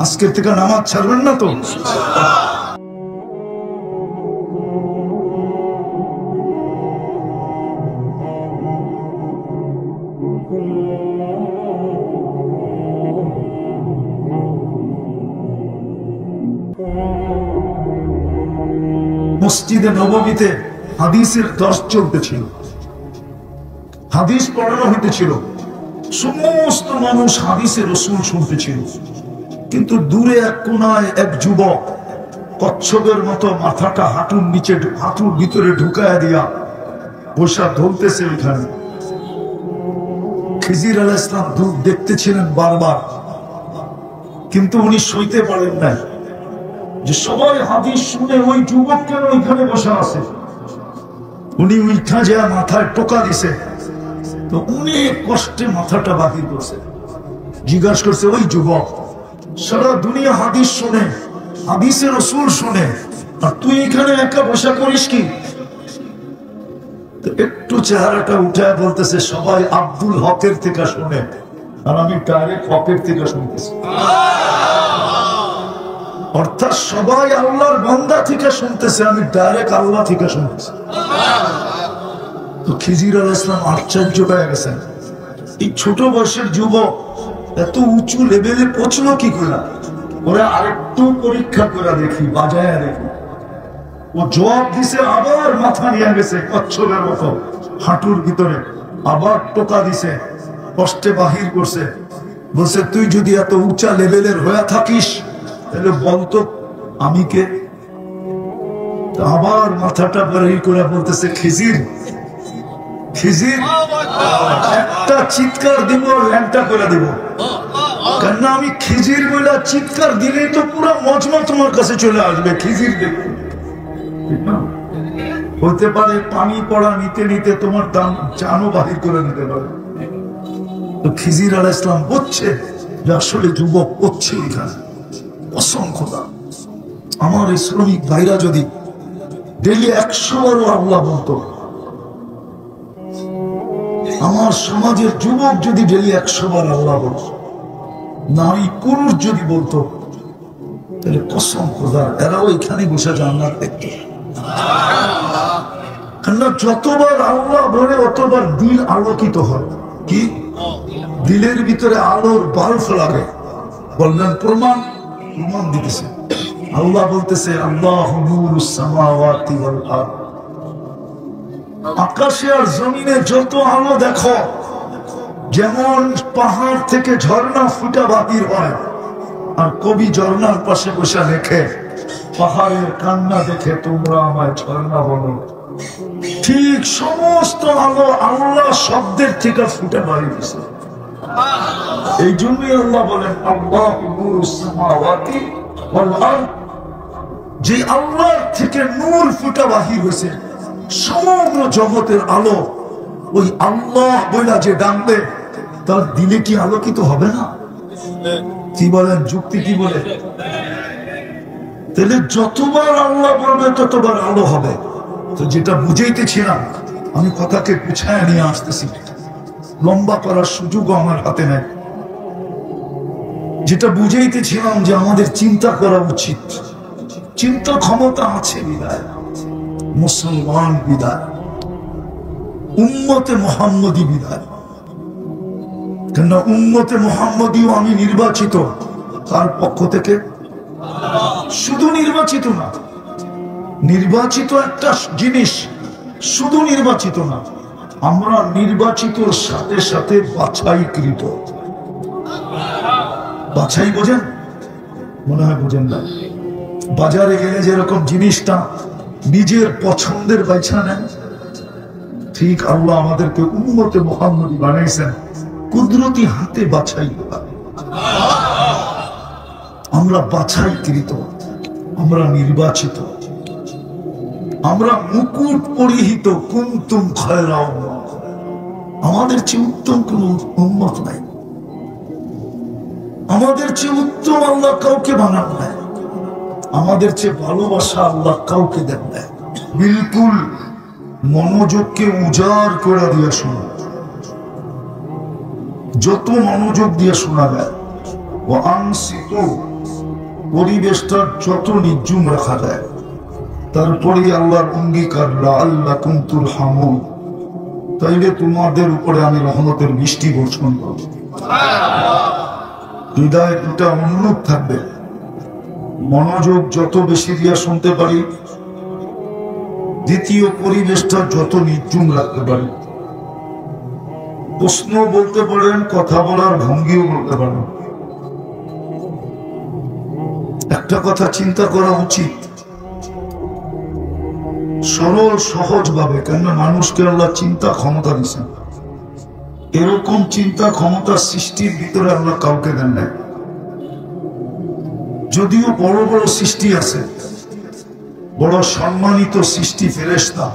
আজকের থেকে নামাজ ছাড়বেন না তো? মসজিদে নববীতে হাদিসের দর্শ চলতেছিল, হাদিস পড়ানো হইতেছিল, সমস্ত মানুষ হাদিসে রাসূল শুনতেছিল। কিন্তু দূরে এক কোনায় এক যুবক কচ্ছপের মতো মাথাটা হাঁটুর নিচে, হাঁটুর ভিতরে ঢুকায়া দিয়া বসা ধরতেছে। ওইখানে খিজির আলাইহিস সালাম ধূপ দেখতেছিলেন বারবার, কিন্তু উনি সইতে পারেন না যে সবাই হাদিস শুনে ওই যুবক কেন ওইখানে বসে আছে। উনি উঠা যা মাথায় টোকা দিছে, তো অনেক কষ্টে মাথাটা বাহির করছে। জিজ্ঞাসা করছে, ওই যুবক, সারা দুনিয়া হাদিস শুনে, হাদিসের রাসূল শুনে, আর তুই এখানে একা বসা করিস কি? একটু চেহারাটা উঠায় বলতেছে, সবাই আব্দুল হকের থেকে শুনে, আর আমি ডাইরেক্ট হকের থেকে শুনতেছি। অর্থাৎ সবাই আল্লাহর বান্দা থেকে শুনতেছে, আমি ডাইরেক্ট আল্লাহ থেকে শুনতেছি। তো খিজির আলাইহিস সালাম আশ্চর্য হয়ে গেছেন, এই ছোট বয়সের যুবক এত উঁচু লেভেলে পৌঁছলো কি করে? ওরা আরেকটু পরীক্ষা করে দেখি, বাজায় দেখি। ও জবাব দিছে, আবার মাথা নিয়ে গেছে কচ্ছপের মতো হাঁটুর ভিতরে, আবার টোকা দিছে, কষ্টে বাহির করছে। বলছে, তুই যদি এত উঁচা লেভেলের হয়ে থাকিস তাহলে বলতো আমি কে? আবার মাথাটা বাহির করে বলতেছে, খিজির, খিজির, একটা চিৎকার দিব, ল্যাংটা করে দিব। কেন আমি খিজির বলে চিৎকার দিলেই তো পুরো মজমা তোমার কাছে চলে আসবে। খিজির দেখো, হতে পারে পানি পড়া নিতে নিতে তোমার দাম জানও বাহির করে নিতে পারে। তো খিজির আলাইহিস সালাম বুঝছে যে আসলে যুবক করছে এখানে। অসংখ্য দাম। আমার এই শ্রমিক ভাইরা যদি ডেলি 100 বারও আল্লাহ বলতো, আমার সমাজের যুবক যদি ডেলি 100 বার আল্লাহ বলতো, নারী পুরুষ যদি বলতো, তাহলে কসম খোদা এরাও এখানে বসে জান্নাত দেখতো। কেননা যতবার আল্লাহ বলে অতবার দিল আলোকিত হয়। কি দিলের ভিতরে আলোর বাল্ব লাগে? বললেন প্রমাণ, প্রমাণ দিতেছে। আল্লাহ বলতেছে, আল্লাহু নূরুস সামাওয়াতি ওয়াল আরদ, আকাশে আর জমিনে যত আলো দেখো, যেমন পাহাড় থেকে ঝর্ণা ফুটা বাহির হয়, আর কবি ঝর্ণার পাশে বসে লেখে, পাহাড়ের কান্না দেখে তোমরা আমায় ঝর্ণা বলো, ঠিক সমস্ত আলো আল্লাহ শব্দের থেকে ফুটে বাড়ি দিছে। এই জন্যই আল্লাহ বলেন, আল্লাহু নূরুস সামাওয়াতি ওয়াল আরদ, যে আল্লাহর থেকে নূর ফুটা বাহির হয়েছে, সমগ্র জগতের আলো ওই আল্লাহ বইলা যে ডাকবে, তার দিলে কি আলোকিত হবে না? কি বলেন, যুক্তি কি বলে? তাহলে যতবার আল্লাহ বলবে ততবার আলো হবে। তো যেটা বুঝাইতেছিলাম, আমি কথাকে গুছায় নিয়ে আসতেছি, লম্বা করার সুযোগও আমার হাতে নেই। যেটা বুঝাইতেছিলাম যে আমাদের চিন্তা করা উচিত, চিন্তা ক্ষমতা আছে বিদায়, মুসলমান বিদায়, উম্মতে মুহাম্মদী বিদায়। কেন উম্মতে মুহাম্মদীও আমি নির্বাচিত, তার পক্ষ থেকে। শুধু নির্বাচিত না, নির্বাচিত একটা জিনিস, শুধু নির্বাচিত না, আমরা নির্বাচিত সাথে সাথে বাছাইকৃত। বাছাই বোঝেন? মনে হয় বোঝেন না। বাজারে গেলে যেরকম জিনিসটা নিজের পছন্দের বাইছা নেন, ঠিক আল্লাহ আমাদেরকে উম্মতে মুহাম্মদী বানাইছেন কুদরতি হাতে বাছাই করা। আমরা বাছাইকৃত, আমরা নির্বাচিত, আমরা মুকুট পরিহিত। কুনতুম খায়রা উম্মাহ, আমাদের চেয়ে উত্তম কোন উম্মত নাই, আমাদের চেয়ে উত্তম আল্লাহ কাউকে বানান নাই, আমাদের চেয়ে ভালোবাসা আল্লাহ কাউকে দেন নাই। বিলকুল মনোযোগকে উজাড় করে দিয়ে শোনা, যত মনোযোগ দিয়ে শোনা যায়, ও আনসিত, পরিবেশটা যত নির্জুম রাখা যায়। তারপরে আল্লাহর অঙ্গীকার, লাআল্লাকুম তুরহামুন, তাইলে তোমাদের উপরে আমি রহমতের বৃষ্টি বর্ষণ করব। হৃদয় দুটা উন্মুখ থাকবে, মনোযোগ যত বেশি দিয়া শুনতে পারি, দ্বিতীয় পরিবেশটা যত নির্জুম রাখতে পারি। প্রশ্ন বলতে পারেন, কথা বলার ভঙ্গিও বলতে পারেন। একটা কথা চিন্তা করা উচিত, সরল সহজ ভাবে, কেন মানুষকে আল্লাহ চিন্তা ক্ষমতা দিচ্ছেন। এরকম চিন্তা ক্ষমতা সৃষ্টির ভিতরে আল্লাহ কাউকে দেন নাই। যদিও বড় বড় সৃষ্টি আছে, বড় সম্মানিত সৃষ্টি ফেরেশতা,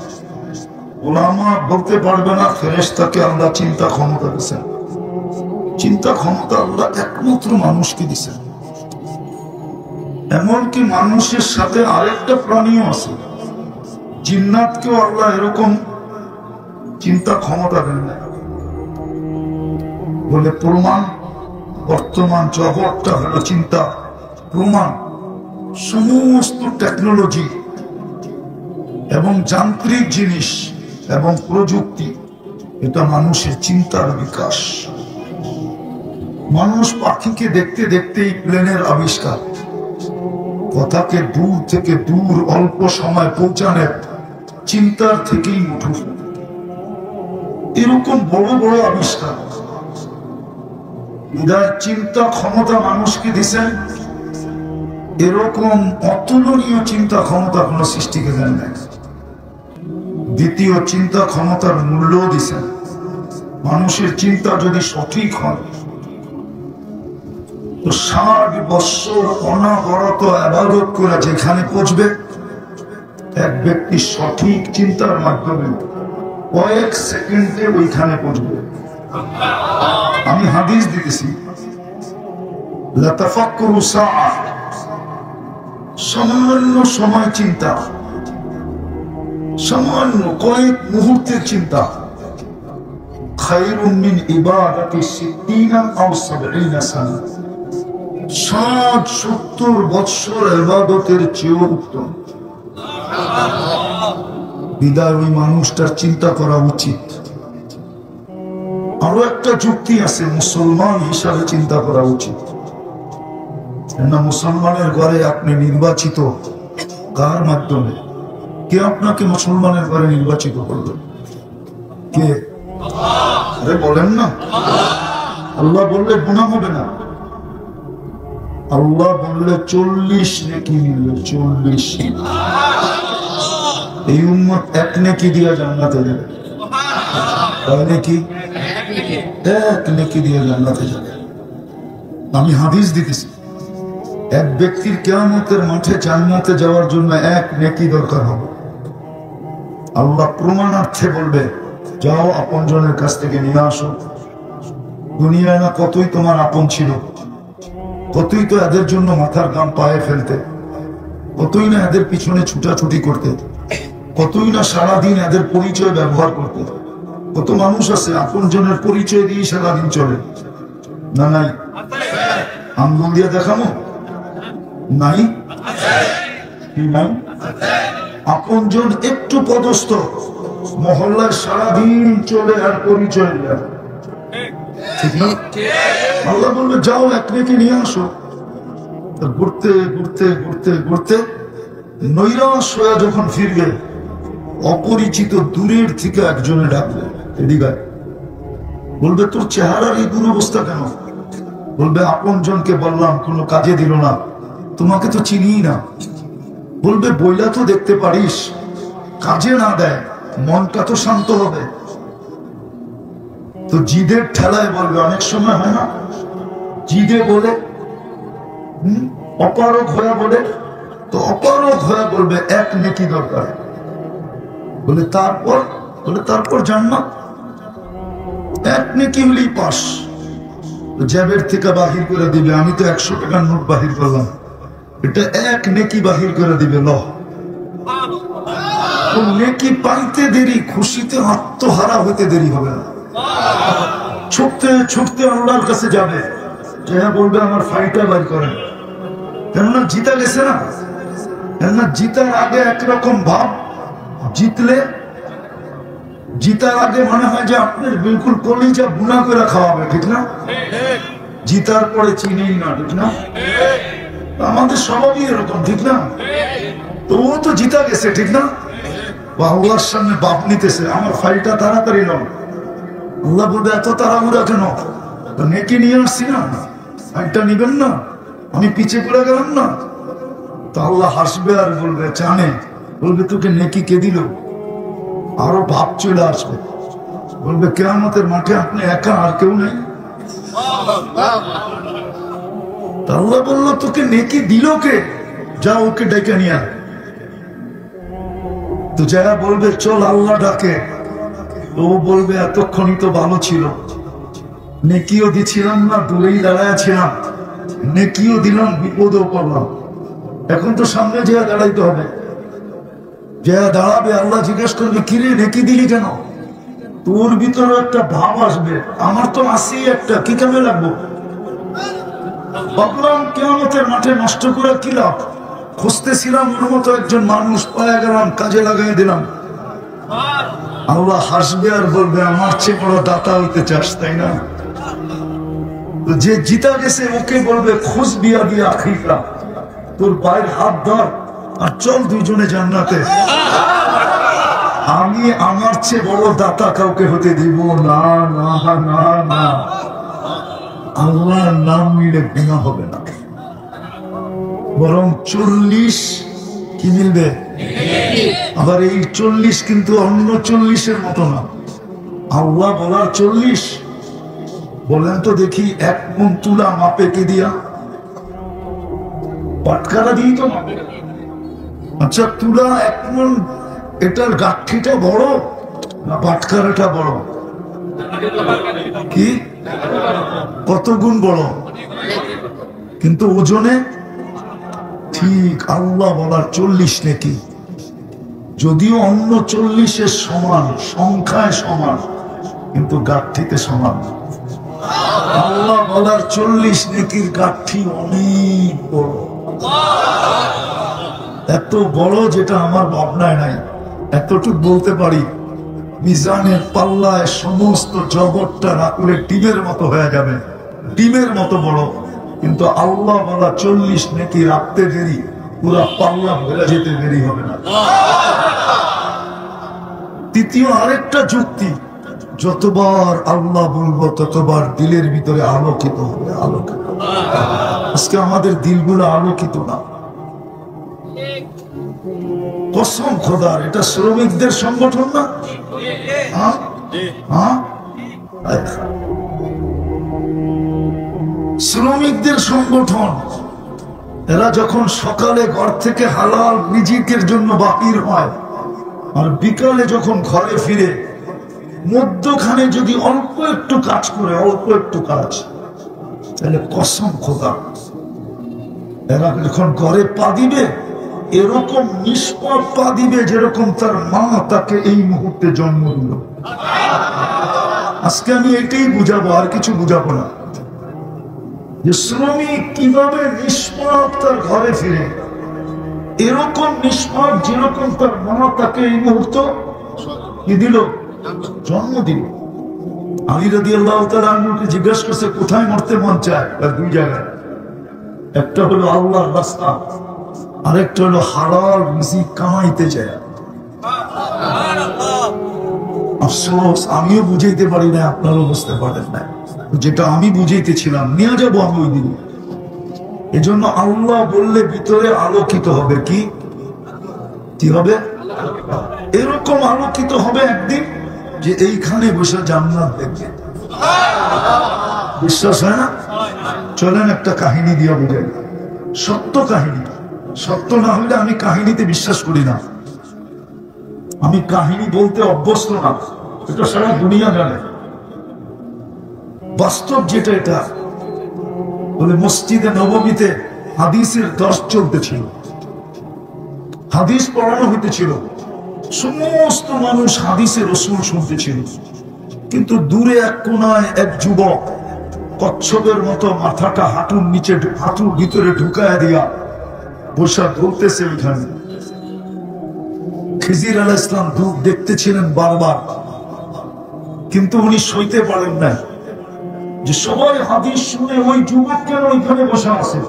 ওলামা বলতে পারবে না ফেরেশতাকে আল্লাহ চিন্তা ক্ষমতা দিয়েছেন। চিন্তা ক্ষমতা আল্লাহ একমাত্র মানুষকে দিয়েছেন। এমনকি মানুষের সাথে আরেকটা প্রাণীও আছে, জিন্নাতকেও আল্লাহ এরকম চিন্তা ক্ষমতা দেন না। বলে প্রমাণ, বর্তমান জগৎটা হলো চিন্তা প্রমাণ। সমস্ত টেকনোলজি এবং যান্ত্রিক জিনিস এবং প্রযুক্তি, এটা মানুষের চিন্তার বিকাশ। মানুষ পাখিকে দেখতে দেখতেই প্লেনের আবিষ্কার, কথাকে দূর থেকে দূর অল্প সময় পৌঁছানোর চিন্তার থেকেই উঠু। এরকম বড় বড় আবিষ্কার, চিন্তা ক্ষমতা মানুষকে দিছেন। এরকম অতুলনীয় চিন্তা ক্ষমতা কোন সৃষ্টিকে দেন নাই। দ্বিতীয়, চিন্তা ক্ষমতার মূল্য দিছেন। মানুষের চিন্তা যদি সঠিক হয় তো 60 বছর অনাবরত ইবাদত করে যেখানে পৌঁছবে, এক ব্যক্তি সঠিক চিন্তার মাধ্যমে কয়েক সেকেন্ডে ওইখানে পৌঁছবে। আমি হাদিস দিতেছি, লাতাফাক্কুরু সাআ, সামান্য সময় চিন্তা, সামান্য কয়েক মুহূর্তের চিন্তা, খায়রুম মিন ইবাদাতি 60 আও 70 সানা, 60-70 বছর ইবাদতের চেয়েও উত্তম। বিদায় ওই মানুষটার চিন্তা করা উচিত। আরো একটা যুক্তি আছে, মুসলমান হিসাবে চিন্তা করা উচিত না। মুসলমানের ঘরে আপনি নির্বাচিত কার মাধ্যমে? কে আপনাকে মুসলমানের ঘরে নির্বাচিত করবে? কে? আরে বলেন না। আল্লাহ বললে গুনাহ হবে না। আল্লাহ বললে 40 নেকি মিলবে, 40। এই উম্মত এক নেকি দিয়ে জান্নাতে যাবে। কয় নেকি? এক নেকি দিয়ে জান্নাতে যাবে। আমি হাদিস দিতেছি, এক ব্যক্তির কিয়ামতের মাঠে জান্নাতে যাওয়ার জন্য এক নেকি দরকার হবে। আল্লাহ প্রমাণার্থে বলবে, যাও আপনজনের কাছ থেকে নিয়ে আসো। দুনিয়ায় না কতই তোমার আপন ছিল, কতই তো এদের জন্য মাথার ঘাম পায়ে ফেলতে, কতই না এদের পিছনে ছুটাছুটি করতে, কতই না সারাদিন এদের পরিচয় ব্যবহার করতে। কত মানুষ আছে আপনজনের পরিচয় দিয়ে সারাদিন চলে না? নাই? আঙ্গুল দিয়ে দেখানো নাই? কি নাই? আপনজন একটু পদস্থ মহল্লায় সারাদিন চলে আর পরিচয় দেয়, ঠিক না? আল্লাহ বলবে, যাও এক নেকি নিয়ে আসো। ঘুরতে ঘুরতে ঘুরতে ঘুরতে নৈরাশ হয়ে যখন ফিরবে, অপরিচিত দূরের থেকে একজনে ডাকবে, এদিকে। বলবে, তোর চেহারার এই দুরবস্থা কেন? বলবে, আপনজনকে বললাম, কোনো কাজে দিল না, তোমাকে তো চিনি না। বলবে, বইলা তো দেখতে পারিস, কাজে না দেয় মনটা তো শান্ত হবে। তো জিদের ঠেলায় বলবে, অনেক সময় হয় না, জিদে বলে অপারগ হয়ে বলে, তো অপারগ হয়ে বলবে এক নেকি দরকার। বলে তারপর? বলে তারপর জান্নাত। এক নেকি হলেই পাস। জ্যাবের থেকে বাহির করে দিবে, আমি তো 100 টাকার নোট বাহির করলাম, এটা এক নেকি বাহির করে দিবে। ল নেকি পাইতে দেরি, খুশিতে আত্মহারা হইতে দেরি হবে না। ছুটতে ছুটতে আল্লাহর কাছে যাবে, যে বলবে আমার ফাইটা বাইর করেন, কেননা জিতা গেছে না। কেননা জিতার আগে একরকম ভাব, জিতলে জিতার আগে মনে হয় যে আপনার বিলকুল কলিজা বুনা করে খাওয়াবে, ঠিক না? জিতার পরে চিনেই না, ঠিক না? আমাদের স্বভাবই এরকম, ঠিক না? তো ও তো জিতা গেছে, ঠিক না? আল্লাহর সামনে বাপ নিতেছে, আমার ফাইলটা তাড়াতাড়ি নাও। আল্লাহ বলবে, এত তাড়াহুড়া কেন? নেকি নিয়ে আসছি না, ফাইলটা নিবেন না? আমি পিছিয়ে পড়ে গেলাম না? তো আল্লাহ হাসবে আর বলবে, জানে, বলবে তোকে নেকি কে দিল? আরো ভাব চলে আসবে, বলবে কিয়ামতের মাঠে আপনি একা, আর কেউ নেই। আল্লাহ বলল তোকে নেকি দিল কে? যা ওকে ডেকে নিয়ে আয়। তো যারা বলবে চল আল্লাহ ডাকে, ও বলবে এতক্ষণই তো ভালো ছিল, নেকিও দিছিলাম না, দূরেই দাঁড়ায় ছিলাম, নেকিও দিলাম, বিপদও করলাম, এখন তো সামনে যে দাঁড়াইতে হবে। যে দাঁড়াবে আল্লাহ জিজ্ঞেস করবে কিরে নেকি দিলি কেন? তোর ভিতরে একটা ভাব আসবে, আমার তো আসেই একটা, কি কামে লাগবো? ভাবলাম কিয়ামতের মাঠে নষ্ট করে কি লাভ, খুঁজতেছিলাম ওর মতো একজন মানুষ পাওয়া গেলাম, কাজে লাগাই দিলাম। আল্লাহ হাসবে আর বলবে আমার চেয়ে বড় দাতা হইতে চাস তাই না? যে জিতা গেছে ওকে বলবে খুশ বিয়া দিয়া আখিরা, তোর ভাইয়ের হাত ধর আর চল দুইজনে জান্নাতে। আমি আমার চেয়ে বড় দাতা কাউকে হতে দিব না, না না না। আল্লাহর নাম নিলে গুনাহ হবে না, বরং 40 কি মিলবে। আবার এই 40 কিন্তু অন্য 40-এর মতো না। আল্লাহ বলার 40 বলেন তো দেখি, 1 মণ তুলা মাপে কি দিয়া? পাটকারা দিই তো মাপে। আচ্ছা তুলা 1 মণ, এটার গাঠিটা বড় না পাটকারাটা বড়? কি কত গুণ বড়? কিন্তু ওজনে ঠিক আল্লাহ বলার 40 নাকি, যদিও অন্য 40-এর সমান, সংখ্যায় সমান, কিন্তু গাঠিতে সমান। আল্লাহ বলার 40 নেকির গাঠি অনেক বড়, এত বড় যেটা আমার ভাবনায় নাই। এতটুকু বলতে পারি, মিজানের পাল্লায় সমস্ত জগৎটা রাখলে ডিমের মতো হয়ে যাবে, ডিমের মতো বড়। কিন্তু আল্লাহ বলা 40 নেকি রাখতে দেরি, পুরা পাল্লা ভরে যেতে দেরি হবে না। তৃতীয় আরেকটা যুক্তি, যতবার আল্লাহ বলবো ততবার দিলের ভিতরে আলোকিত হবে, আলোকিত। আজকে আমাদের দিলগুলো আলোকিত না, কসম খোদার। এটা শ্রমিকদের সংগঠন না? শ্রমিকদের সংগঠন। এরা যখন সকালে ঘর থেকে হালাল রিজিকের জন্য বাহির হয়, আর বিকালে যখন ঘরে ফিরে মধ্যখানে যদি অল্প একটু কাজ করে, অল্প একটু কাজ, তাহলে কসম খোদা এরা যখন ঘরে পা দিবে এরকম নিষ্পাপ পা দিবে যেরকম তার মা তাকে এই মুহূর্তে জন্ম দিল। আজকে আমি এটাই বুঝাবো, আর কিছু বুঝাবো না, যে শ্রমিক কিভাবে নিষ্পাপ তার ঘরে ফিরে, এরকম নিষ্পাপ যেরকম তার মা তাকে এই মুহূর্ত কি দিল, জন্ম দিল। আলী রাদিয়াল্লাহু তাআলা আনহুকে জিজ্ঞাসা করছে কোথায় মরতে মন চায়? দুই জায়গায়, একটা হলো আল্লাহর রাস্তা, আরেকটা হলো হালাল রিজিক কামাইতে যায়। আফসোস আমিও বুঝাইতে পারি না, আপনারাও বুঝতে পারেন না। যেটা আমি বুঝাইতেছিলাম নিয়ে যাবো আমি ওই দিন। এজন্য আল্লাহ বললে ভিতরে আলোকিত হবে। কি হবে? এরকম আলোকিত হবে একদিন যে এইখানে বসে জান্নাত দেখবে। বিশ্বাস হয় না? চলেন একটা কাহিনী দিয়ে বুঝাই, সত্য কাহিনী। সত্য না হলে আমি কাহিনীতে বিশ্বাস করি না, আমি কাহিনী বলতে অভ্যস্ত না, এটা সারা দুনিয়া জানে। বাস্তব যেটা, এটা বলে মসজিদে নববীতে হাদিসের দর্শ চলতেছিল, হাদিস পড়ানো হইতেছিল, সমস্ত মানুষ হাদিসের রাসূল শুনতেছিল। কিন্তু দূরে এক কোনায় এক যুবক কচ্ছপের মতো মাথাটা হাঁটুর নিচে, হাঁটুর ভিতরে ঢুকায় দিয়া বসা ধরতেছে। ওইখানে খিজির আলাইহিস সালাম দেখতেছিলেন বারবার, কিন্তু উনি সইতে পারেন না যে সবাই হাদিস শুনে ওই যুবক কেন ওইখানে বসে আছে।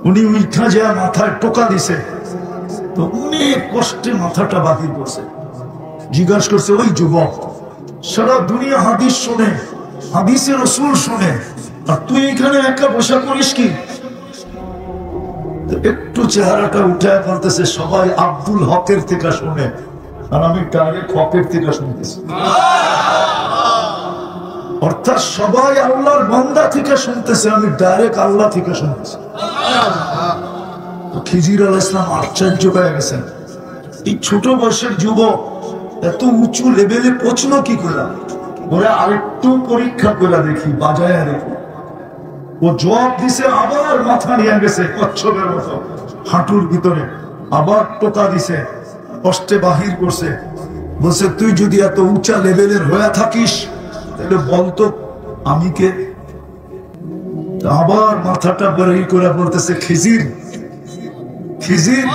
উনি উঠা যায় মাথায় টোকা দিছে, তো অনেক কষ্টে মাথাটা বাহির করছে। জিজ্ঞাসা করছে ওই যুবক, সারা দুনিয়া হাদিস শুনে, হাদিসের রাসূল শুনে, আর তুই এখানে একা বসা করিস কি? একটু চেহারাটা উঠায় বলতেছে সবাই আব্দুল হকের থেকে শুনে, আর আমি ডাইরেক্ট হকের থেকে শুনতেছি। অর্থাৎ সবাই আল্লাহর বান্দা থেকে শুনতেছে, আমি ডাইরেক্ট আল্লাহ থেকে শুনতেছি। খিজির আলাইহিস সালাম আশ্চর্য হয়ে গেছেন, এই ছোট বয়সের যুবক এত উঁচু লেভেলে পৌঁছলো কি করে? ওরা আরেকটু পরীক্ষা করে দেখি, বাজায় দেখি। ও জবাব দিছে, আবার মাথা নিয়ে গেছে কচ্ছপের মতো হাঁটুর ভিতরে, আবার টোকা দিছে, কষ্টে বাহির করছে। বলছে, তুই যদি এত উঁচা লেভেলের হয়ে থাকিস তাহলে বলতো আমি কে? আবার মাথাটা বের করে বলতেছে, খিজির খিজির।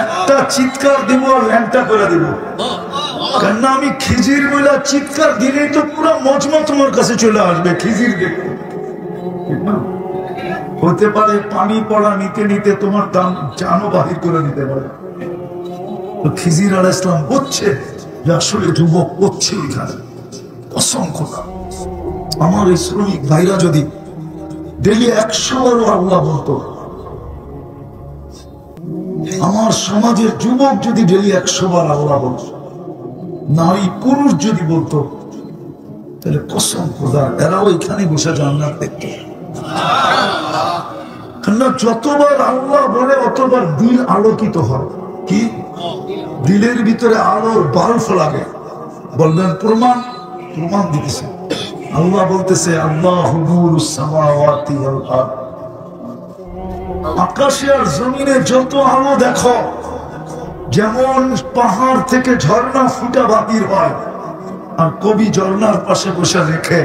একটা চিৎকার দিব আর ল্যাংটা করে দিব, কেননা আমি খিজির বলে চিৎকার দিলেই তো পুরো মজমা তোমার কাছে চলে আসবে। খিজির দেখো, হতে পারে পানি পড়া নিতে নিতে তোমার জানও বাহির করে দিতে পারে। তো খিজির আলাইহিস সালাম বলছে যে আসলে যুবক করছে এখানে অসংখ্য। আমার এই শ্রমিক ভাইরা যদি ডেলি 100 বারও আল্লাহ বলতো, আমার সমাজের যুবক যদি ডেলি 100 বার আল্লাহ বলতো, নারী পুরুষ যদি বলতো, তাহলে কসম খোদা এরাও এখানে বসে জান্নাত দেখতো। কেননা যতবার আল্লাহ বলে অতবার দিল আলোকিত হয়। কি দিলের ভিতরে আলোর বাল্ব লাগে? বলবেন প্রমাণ? প্রমাণ দিতেছে আল্লাহ, বলতেছে আল্লাহু নূরুস সামাওয়াতি ওয়াল আরদ। আকাশে আর জমিনে যত আলো দেখো, যেমন পাহাড় থেকে ঝর্ণা ফুটা বাতির হয়, আর কবি ঝর্ণার পাশে বসে রেখে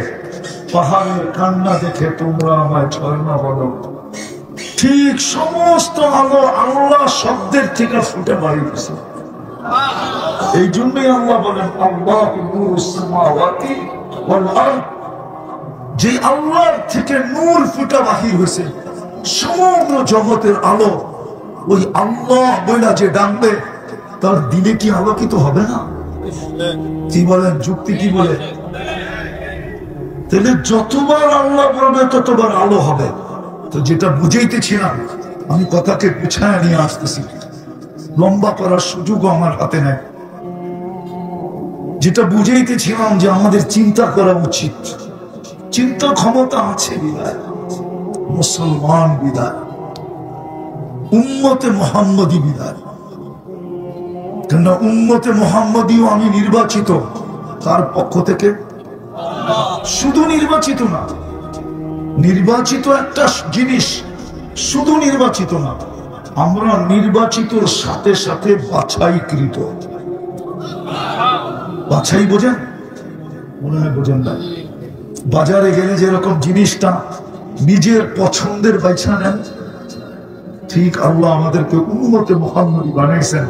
পাহাড়ের কান্না দেখে তোমরা আমায় ঝর্ণা বলো, ঠিক সমস্ত আলো আল্লাহ শব্দের থেকে ফুটে বাড়িয়েছে। এই জন্যই আল্লাহ বলেন আল্লাহু নূরুস সামাওয়াতি ওয়াল আরদ। যে আল্লাহর থেকে নূর ফুটা বাহির হয়েছে, সমগ্র জগতের আলো ওই আল্লাহ বইলা যে ডাকবে তার দিলে কি আলোকিত হবে না? কি বলেন? যুক্তি কি বলে? তাহলে যতবার আল্লাহ বলবে ততবার আলো হবে। তো যেটা বুঝাইতেছিলাম, আমি কথাকে গুছায় নিয়ে আসতেছি, লম্বা করার সুযোগও আমার হাতে নেই। যেটা বুঝাইতেছিলাম যে আমাদের চিন্তা করা উচিত, চিন্তা ক্ষমতা আছে বিদায় মুসলমান বিদায়, উম্মতে মুহাম্মদী বিদায়। কেননা উম্মতে মুহাম্মদীও আমি নির্বাচিত তার পক্ষ থেকে। শুধু নির্বাচিত না, নির্বাচিত একটা জিনিস, শুধু নির্বাচিত না, আমরা নির্বাচিতর সাথে সাথে বাছাইকৃত। বাছাই বোঝেন? মনে হয় বোঝেন না। বাজারে গেলে যেরকম জিনিসটা নিজের পছন্দের বাইছা নেন, ঠিক আল্লাহ আমাদেরকে উম্মতে মুহাম্মদী বানাইছেন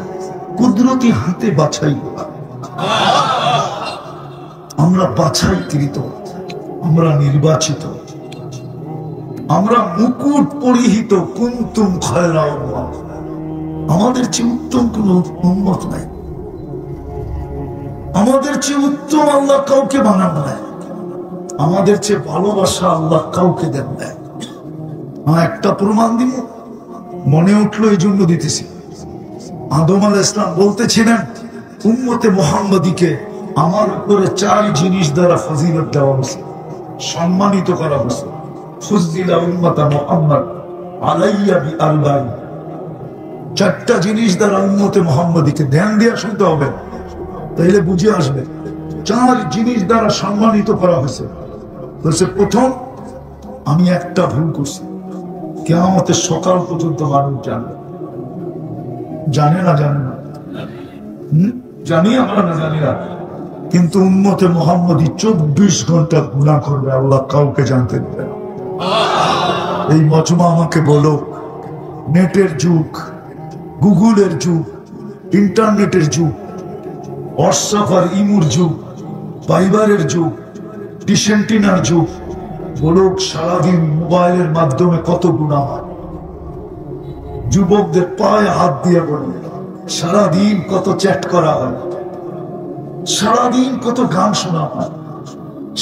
কুদরতি হাতে বাছাই করা। আমরা বাছাইকৃত, আমরা নির্বাচিত, আমরা মুকুট পরিহিত। কুনতুম খায়রা উম্মাহ, আমাদের চেয়ে উত্তম কোন উম্মত নাই, আমাদের চেয়ে উত্তম আল্লাহ কাউকে বানান নাই, আমাদের চেয়ে ভালোবাসা আল্লাহ কাউকে দেন নাই। একটা প্রমাণ দিব, মনে উঠলো এই জন্য দিতেছি। আদম আলাইহিস সালাম বলতেছিলেন উম্মতে মুহাম্মদীকে আমার উপরে 4 জিনিস দ্বারা ফজিলত দেওয়া হয়েছে, সম্মানিত করা হয়েছে। ফুযিলা উম্মাতা মুহাম্মদ আলাইয়া বিআরবাঈন। 4টা জিনিস দ্বারা উম্মতে মুহাম্মদীকে ধ্যান দিয়ে শুনতে হবে, তাইলে বুঝে আসবে। 4 জিনিস দ্বারা সম্মানিত করা হয়েছে। বলছে প্রথম, আমি একটা ভুল করছি, কিয়ামতের সকাল পর্যন্ত মানুষ জানবে। জানে না? জানে না? জানি আমরা, না জানি না। কিন্তু উম্মতে মুহাম্মদী 24 ঘন্টা গুনাহ করবে, আল্লাহ কাউকে জানতে দেবে না। এই মজমা আমাকে বলো, নেটের যুগ, গুগলের যুগ, ইন্টারনেটের যুগ, হোয়াটসঅ্যাপ আর ইমুর যুগ, ফাইবারের যুগ, ডিসেন্টিনার যুগ, বলুক সারাদিন মোবাইলের মাধ্যমে কত গুনাহ হয়। যুবকদের পায়ে হাত দিয়ে বলুন, সারাদিন কত চ্যাট করা হয়, সারাদিন কত গান শোনা হয়,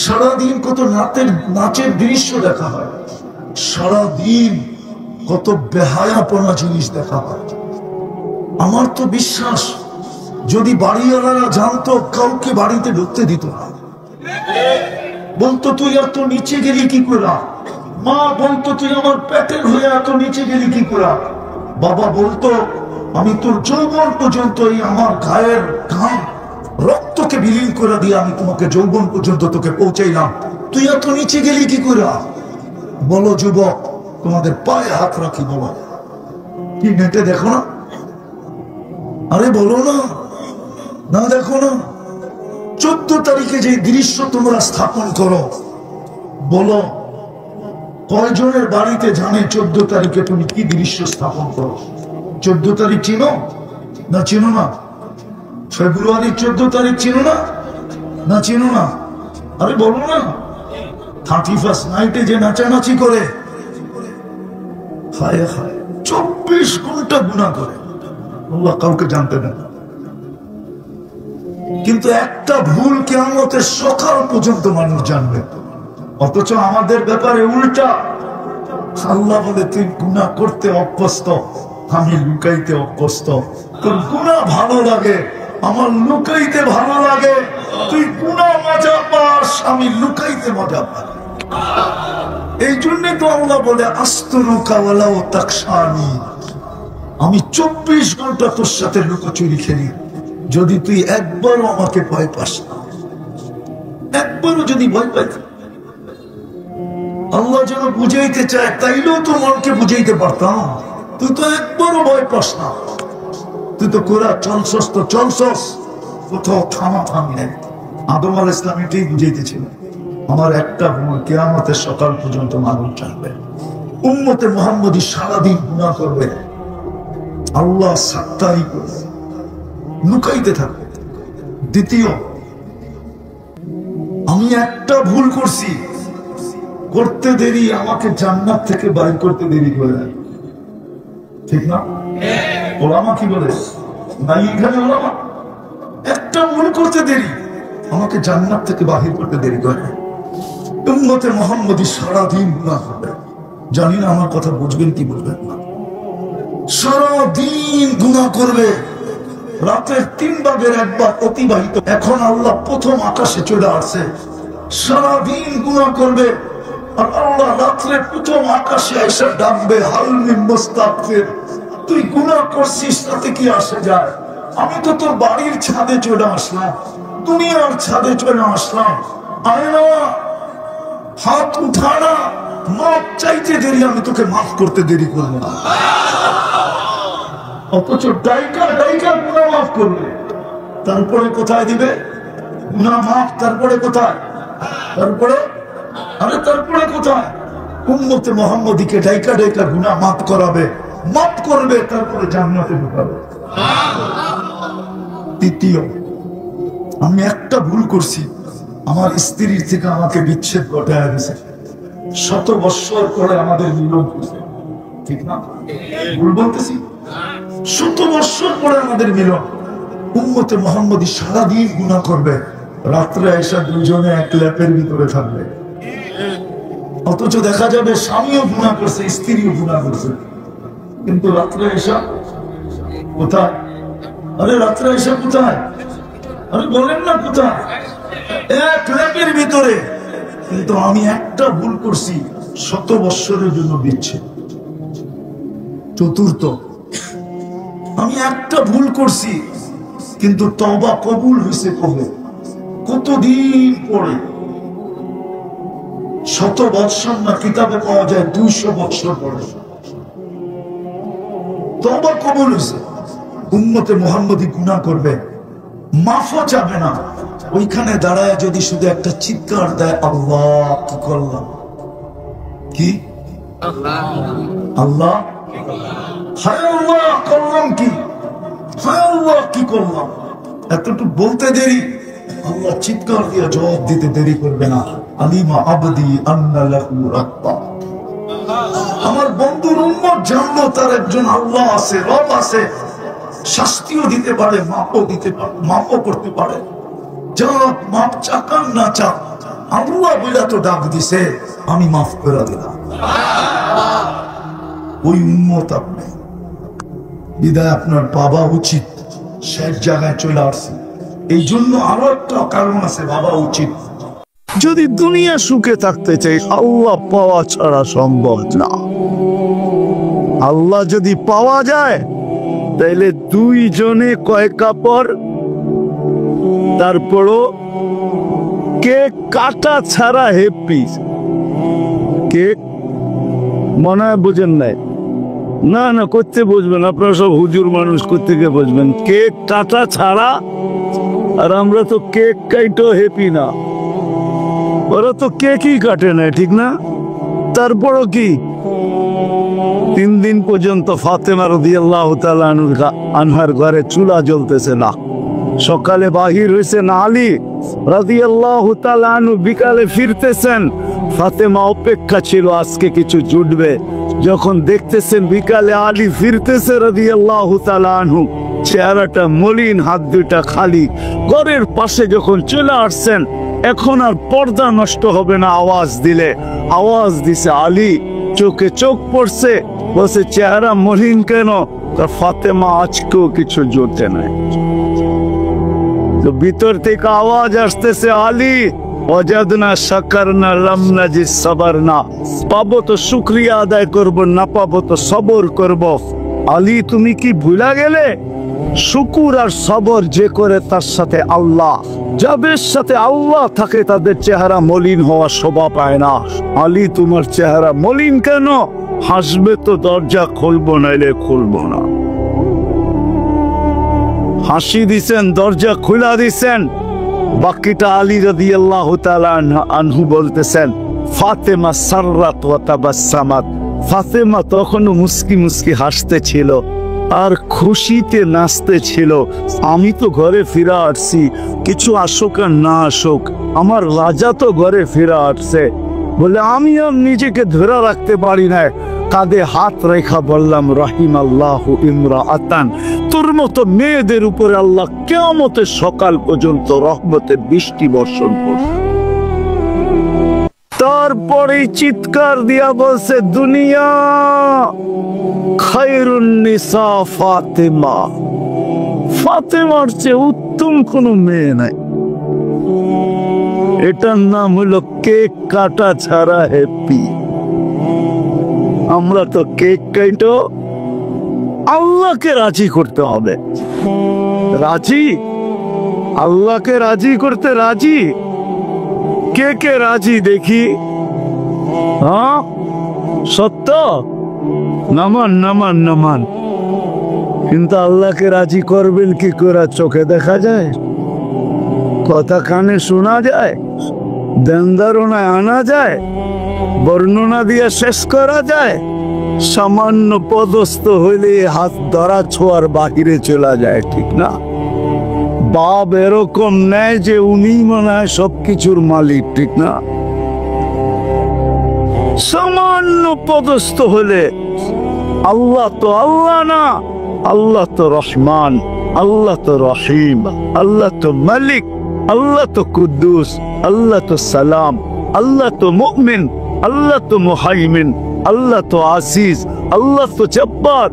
সারাদিন কত নাচের দৃশ্য দেখা হয়, সারাদিন কত বেহায়াপনা জিনিস দেখা হয়। আমার তো বিশ্বাস যদি বাড়িওয়ালারা জানতো, কাউকে বাড়িতে ঢুকতে দিত না। বলতো তুই এত নিচে গেলি কি করে, মা বলতো তুই আমার পেটের হয়ে এত নিচে গেলি কি করে, বাবা বলতো আমি তোর যৌবন পর্যন্ত এই আমার গায়ের ঘাম রক্তকে বিলীন করে দিয়ে আমি তোমাকে যৌবন পর্যন্ত তোকে পৌঁছাইলাম, তুই এত নিচে গেলি কি করে? বলো যুবক, তোমাদের পায়ে হাত রাখি, বলো কি নেটে দেখো না? আরে বলো না, না দেখো না? 14 তারিখে যে দৃশ্য তোমরা স্থাপন করো, বলো কয়জনের বাড়িতে জানে 14 তারিখে তুমি কি দৃশ্য স্থাপন করো? 14 তারিখ চিনো না চিনো না? ফেব্রুয়ারি 14 তারিখ চিনো না, না চিনো না? আরে বলো না। 31st নাইটে যে নাচানাচি করে, হায় হায় 24 ঘন্টা গুনাহ করে, আল্লাহ কাউকে জানতে দেন না। কিন্তু একটা ভুল কিয়ামতের সকাল পর্যন্ত মানুষ জানবে, অথচ আমাদের ব্যাপারে উল্টা। আল্লাহ বলে তুই গুনাহ করতে অভ্যস্ত, আমি লুকাইতে অভ্যস্ত। তোর গুনাহ ভালো লাগে, আমার লুকাইতে ভালো লাগে। তুই গুনাহ মজা পাস, আমি লুকাইতে মজা পাই। এই জন্য তো আল্লাহ বলে আস্তরুকা ওয়ালাউ তাকশানি, আমি 24 ঘন্টা তোর সাথে লুকোচুরি খেলি, যদি তুই একবারও আমাকে ভয় পাস না, একবারও যদি ভয় পাই। আল্লাহ যেন বুঝাইতে চায়, তাইলেও তো মনকে বুঝাইতে পারতাম, তুই তো একবারও ভয় পাস না, তুই তো কোরা চলছস তো চলছস, কোথাও থামা থামি নেই। আদম আলাইহিস সালাম এটাই বুঝাইতেছিল, আমার একটা ভুল কিয়ামতের সকাল পর্যন্ত মানুষ জানবে। উম্মতে মুহাম্মদী সারাদিন গুনাহ করবে, আল্লাহ সাত্তাই করবে, লুকাইতে থাকবে। দ্বিতীয়, আমি একটা ভুল করছি, করতে দেরি আমাকে জান্নাত থেকে বাইর করতে দেরি করে দেয়, ঠিক না? ওলামা কি বলে নাই এখানে? ওলামা একটা ভুল করতে দেরি আমাকে জান্নাত থেকে বাহির করতে দেরি করে। উম্মতে মুহাম্মদী সারাদিন গুনাহ করবে, জানি না আমার কথা বুঝবেন কি বুঝবেন না। সারাদিন গুনাহ করবে, রাতের 3 ভাগের 1 ভাগ অতিবাহিত। এখন আল্লাহ প্রথম আকাশে চলে আসছে, সারাদিন গুনাহ করবে, আর আল্লাহ রাত্রে প্রথম আকাশে এসে ডাকবে, হাল মিন মুস্তাগফির। তুই গুনাহ করছিস, তাতে কি আসে যায়? আমি তো তোর বাড়ির ছাদে চলে আসলাম, দুনিয়ার ছাদে চলে আসলাম, আয় না, হাত উঠা না, মাফ চাইতে দেরি, আমি তোকে মাফ করতে দেরি করবো না। অথচ ডাইকা ডাইকা গুনাহ মাফ করবে, তারপরে কোথায় দিবে গুনাহ মাফ? তারপরে কোথায়? তারপরে আরে তারপরে কোথায়? উম্মতে মুহাম্মদীকে ডাইকা ডাইকা গুনাহ মাফ করাবে, মাফ করবে, তারপরে জান্নাতে ঢুকাবে। তৃতীয়, আমি একটা ভুল করছি, আমার স্ত্রীর থেকে আমাকে বিচ্ছেদ ঘটায় গেছে, 100 বছর পরে আমাদের মিলন হয়েছে, ঠিক না? ভুল বলতেছি? 100 বছর পরে আমাদের মিলন। উম্মতে মুহাম্মদী সারাদিন গুনাহ করবে, রাত্রে এসে দুজনে এক ল্যাপের ভিতরে থাকবে, অথচ দেখা যাবে স্বামীও গুনাহ করছে, স্ত্রীও গুনাহ করছে, কিন্তু রাত্রে এসা কোথায়? আরে রাত্রে এসা কোথায়? আরে বলেন না কোথায়? এক ল্যাপের ভিতরে। কিন্তু আমি একটা ভুল করছি, 100 বছরের জন্য বিচ্ছেদ। চতুর্থ, আমি একটা ভুল করছি, কিন্তু তওবা কবুল হয়েছে কবে? কতদিন পরে? 100 বছর না, কিতাবে পাওয়া যায় 200 বছর পরে তওবা কবুল হয়েছে। উম্মতে মুহাম্মদী গুনাহ করবে, মাফও যাবে না, ওইখানে দাঁড়ায় যদি শুধু একটা চিৎকার দেয়, আল্লাহ কি করলাম, কি আল্লাহ, হায় আল্লাহ করলাম কি, হায় আল্লাহ কি করলাম, এতটুকু বলতে দেরি, আল্লাহ চিৎকার দিয়ে জবাব দিতে দেরি করবে না। আলিমা আবদি আন্না লাহু রাব্বা, আমার বন্ধুর উম্মত জানলো তার একজন আল্লাহ আছে, রব আছে, শাস্তিও দিতে পারে, মাপও দিতে পারে, মাপও করতে পারে। যাক মাপ চাকান না চাক, আল্লাহ বইলা তো ডাক দিছে, আমি মাফ করে দিলাম। ওই উম্মত আপনি, বিদায় আপনার বাবা উচিত শেষ জায়গায় চলে আসছে। এই জন্য আরো একটা কারণ আছে, বাবা উচিত। যদি দুনিয়া সুখে থাকতে চাই আল্লাহ পাওয়া ছাড়া সম্ভব না। আল্লাহ যদি পাওয়া যায় তাহলে দুইজনে কয় কাপড়, তারপরও কেক কাটা ছাড়া হ্যাপি। কেক মনে হয় বুঝেন নাই? না না, করতে বুঝবেন, আপনারা সব হুজুর মানুষ, করতে গিয়ে বুঝবেন কেক কাটা ছাড়া। আর আমরা তো কেক কাইটো হ্যাপি না, ওরা তো কেকই কাটে না, ঠিক না? তারপরও কি 3 দিন পর্যন্ত ফাতেমা রাদিয়াল্লাহু তাআলা আনহার ঘরে চুলা জ্বলতেছে না। সকালে বাহির হয়েছেন আলী রাদিয়াল্লাহু তাআলা আনহু, বিকালে ফিরতেছেন। ফাতেমা অপেক্ষা ছিল আজকে কিছু জুটবে। যখন দেখতেছেন বিকালে আলী ফিরতেছে রাদিয়াল্লাহু তাআলা আনহু, চেহারাটা মলিন, হাত দুইটা খালি। ঘরের পাশে যখন চলে আসছেন, এখন আর পর্দা নষ্ট হবে না, আওয়াজ দিলে। আওয়াজ দিছে আলী, চোখে চোখ পড়ছে, বলছে চেহারা মলিন কেন? তার ফাতেমা আজকেও কিছু জুটে নাই। তো ভিতর থেকে আওয়াজ আসতেছে, আলী ওয়াজাদনা শাকারনা লাম নাজিদ সাবারনা, পাবো তো শুকরিয়া আদায় করব, না পাবো তো সবর করব। আলী তুমি কি ভুলা গেলে? শুকুর আর সবর যে করে তার সাথে আল্লাহ, যাদের সাথে আল্লাহ থাকে তাদের চেহারা মলিন হওয়া শোভা পায় না। আলী তোমার চেহারা মলিন কেন? হাসবে তো দরজা খুলবো, নাইলে খুলবো না। হাসি দিছেন, দরজা খুলা দিছেন। বাকিটা আলী রাদিয়াল্লাহু তাআলা আনহু বলতেছেন, ফাতেমা সাররাত ওয়া তাবাসসামাত। ফাতেমা তখনও মুস্কি মুস্কি হাসতে ছিল আর খুশিতে নাচতে ছিল। আমি তো ঘরে ফিরে আসছি, কিছু আসুক আর না আসুক, আমার রাজা তো ঘরে ফিরে আসছে। বলে আমি আর নিজেকে ধরে রাখতে পারি না, কাঁধে হাত রেখা বললাম, রাহিমাল্লাহু ইমরাআতান, তোর মতো মেয়েদের উপরে আল্লাহ কিয়ামতের সকাল পর্যন্ত রহমতের বৃষ্টি বর্ষণ করবে। তারপরে চিৎকার দিয়া বলছে, দুনিয়া খায়রুন নিসা ফাতেমা, ফাতেমার চেয়ে উত্তম কোনো মেয়ে নাই। এটার নাম হলো কেক কাটা ছাড়া হ্যাপি। আমরা তো কেক কাটো, আল্লাহকে রাজি করতে হবে। রাজি, আল্লাহকে রাজি করতে রাজি। কে কে রাজি দেখি? হ্যাঁ সত্য, নামান নামান নামান। কিন্তু আল্লাহকে রাজি করবেন কি করে? চোখে দেখা যায়, কথা কানে শোনা যায়, দেনদারণায় আনা যায়, বর্ণনা দিয়ে শেষ করা যায়? সামান্য পদস্থ হইলে হাত ধরা ছোঁয়ার বাহিরে চলে যায়, ঠিক না? বাপ এরকম নেয় যে উনি মনে হয় সবকিছুর মালিক, ঠিক না? সামান্য পদস্থ হলে আল্লাহ তো আল্লাহ না, আল্লাহ তো রহমান, আল্লাহ তো রহিম, আল্লাহ তো মালিক, আল্লাহ তো কুদ্দুস, আল্লাহ তো সালাম, আল্লাহ তো মুমিন, আল্লাহ তো মুহাইমিন, আল্লাহ তো আসিস, আল্লাহ তো জব্বার,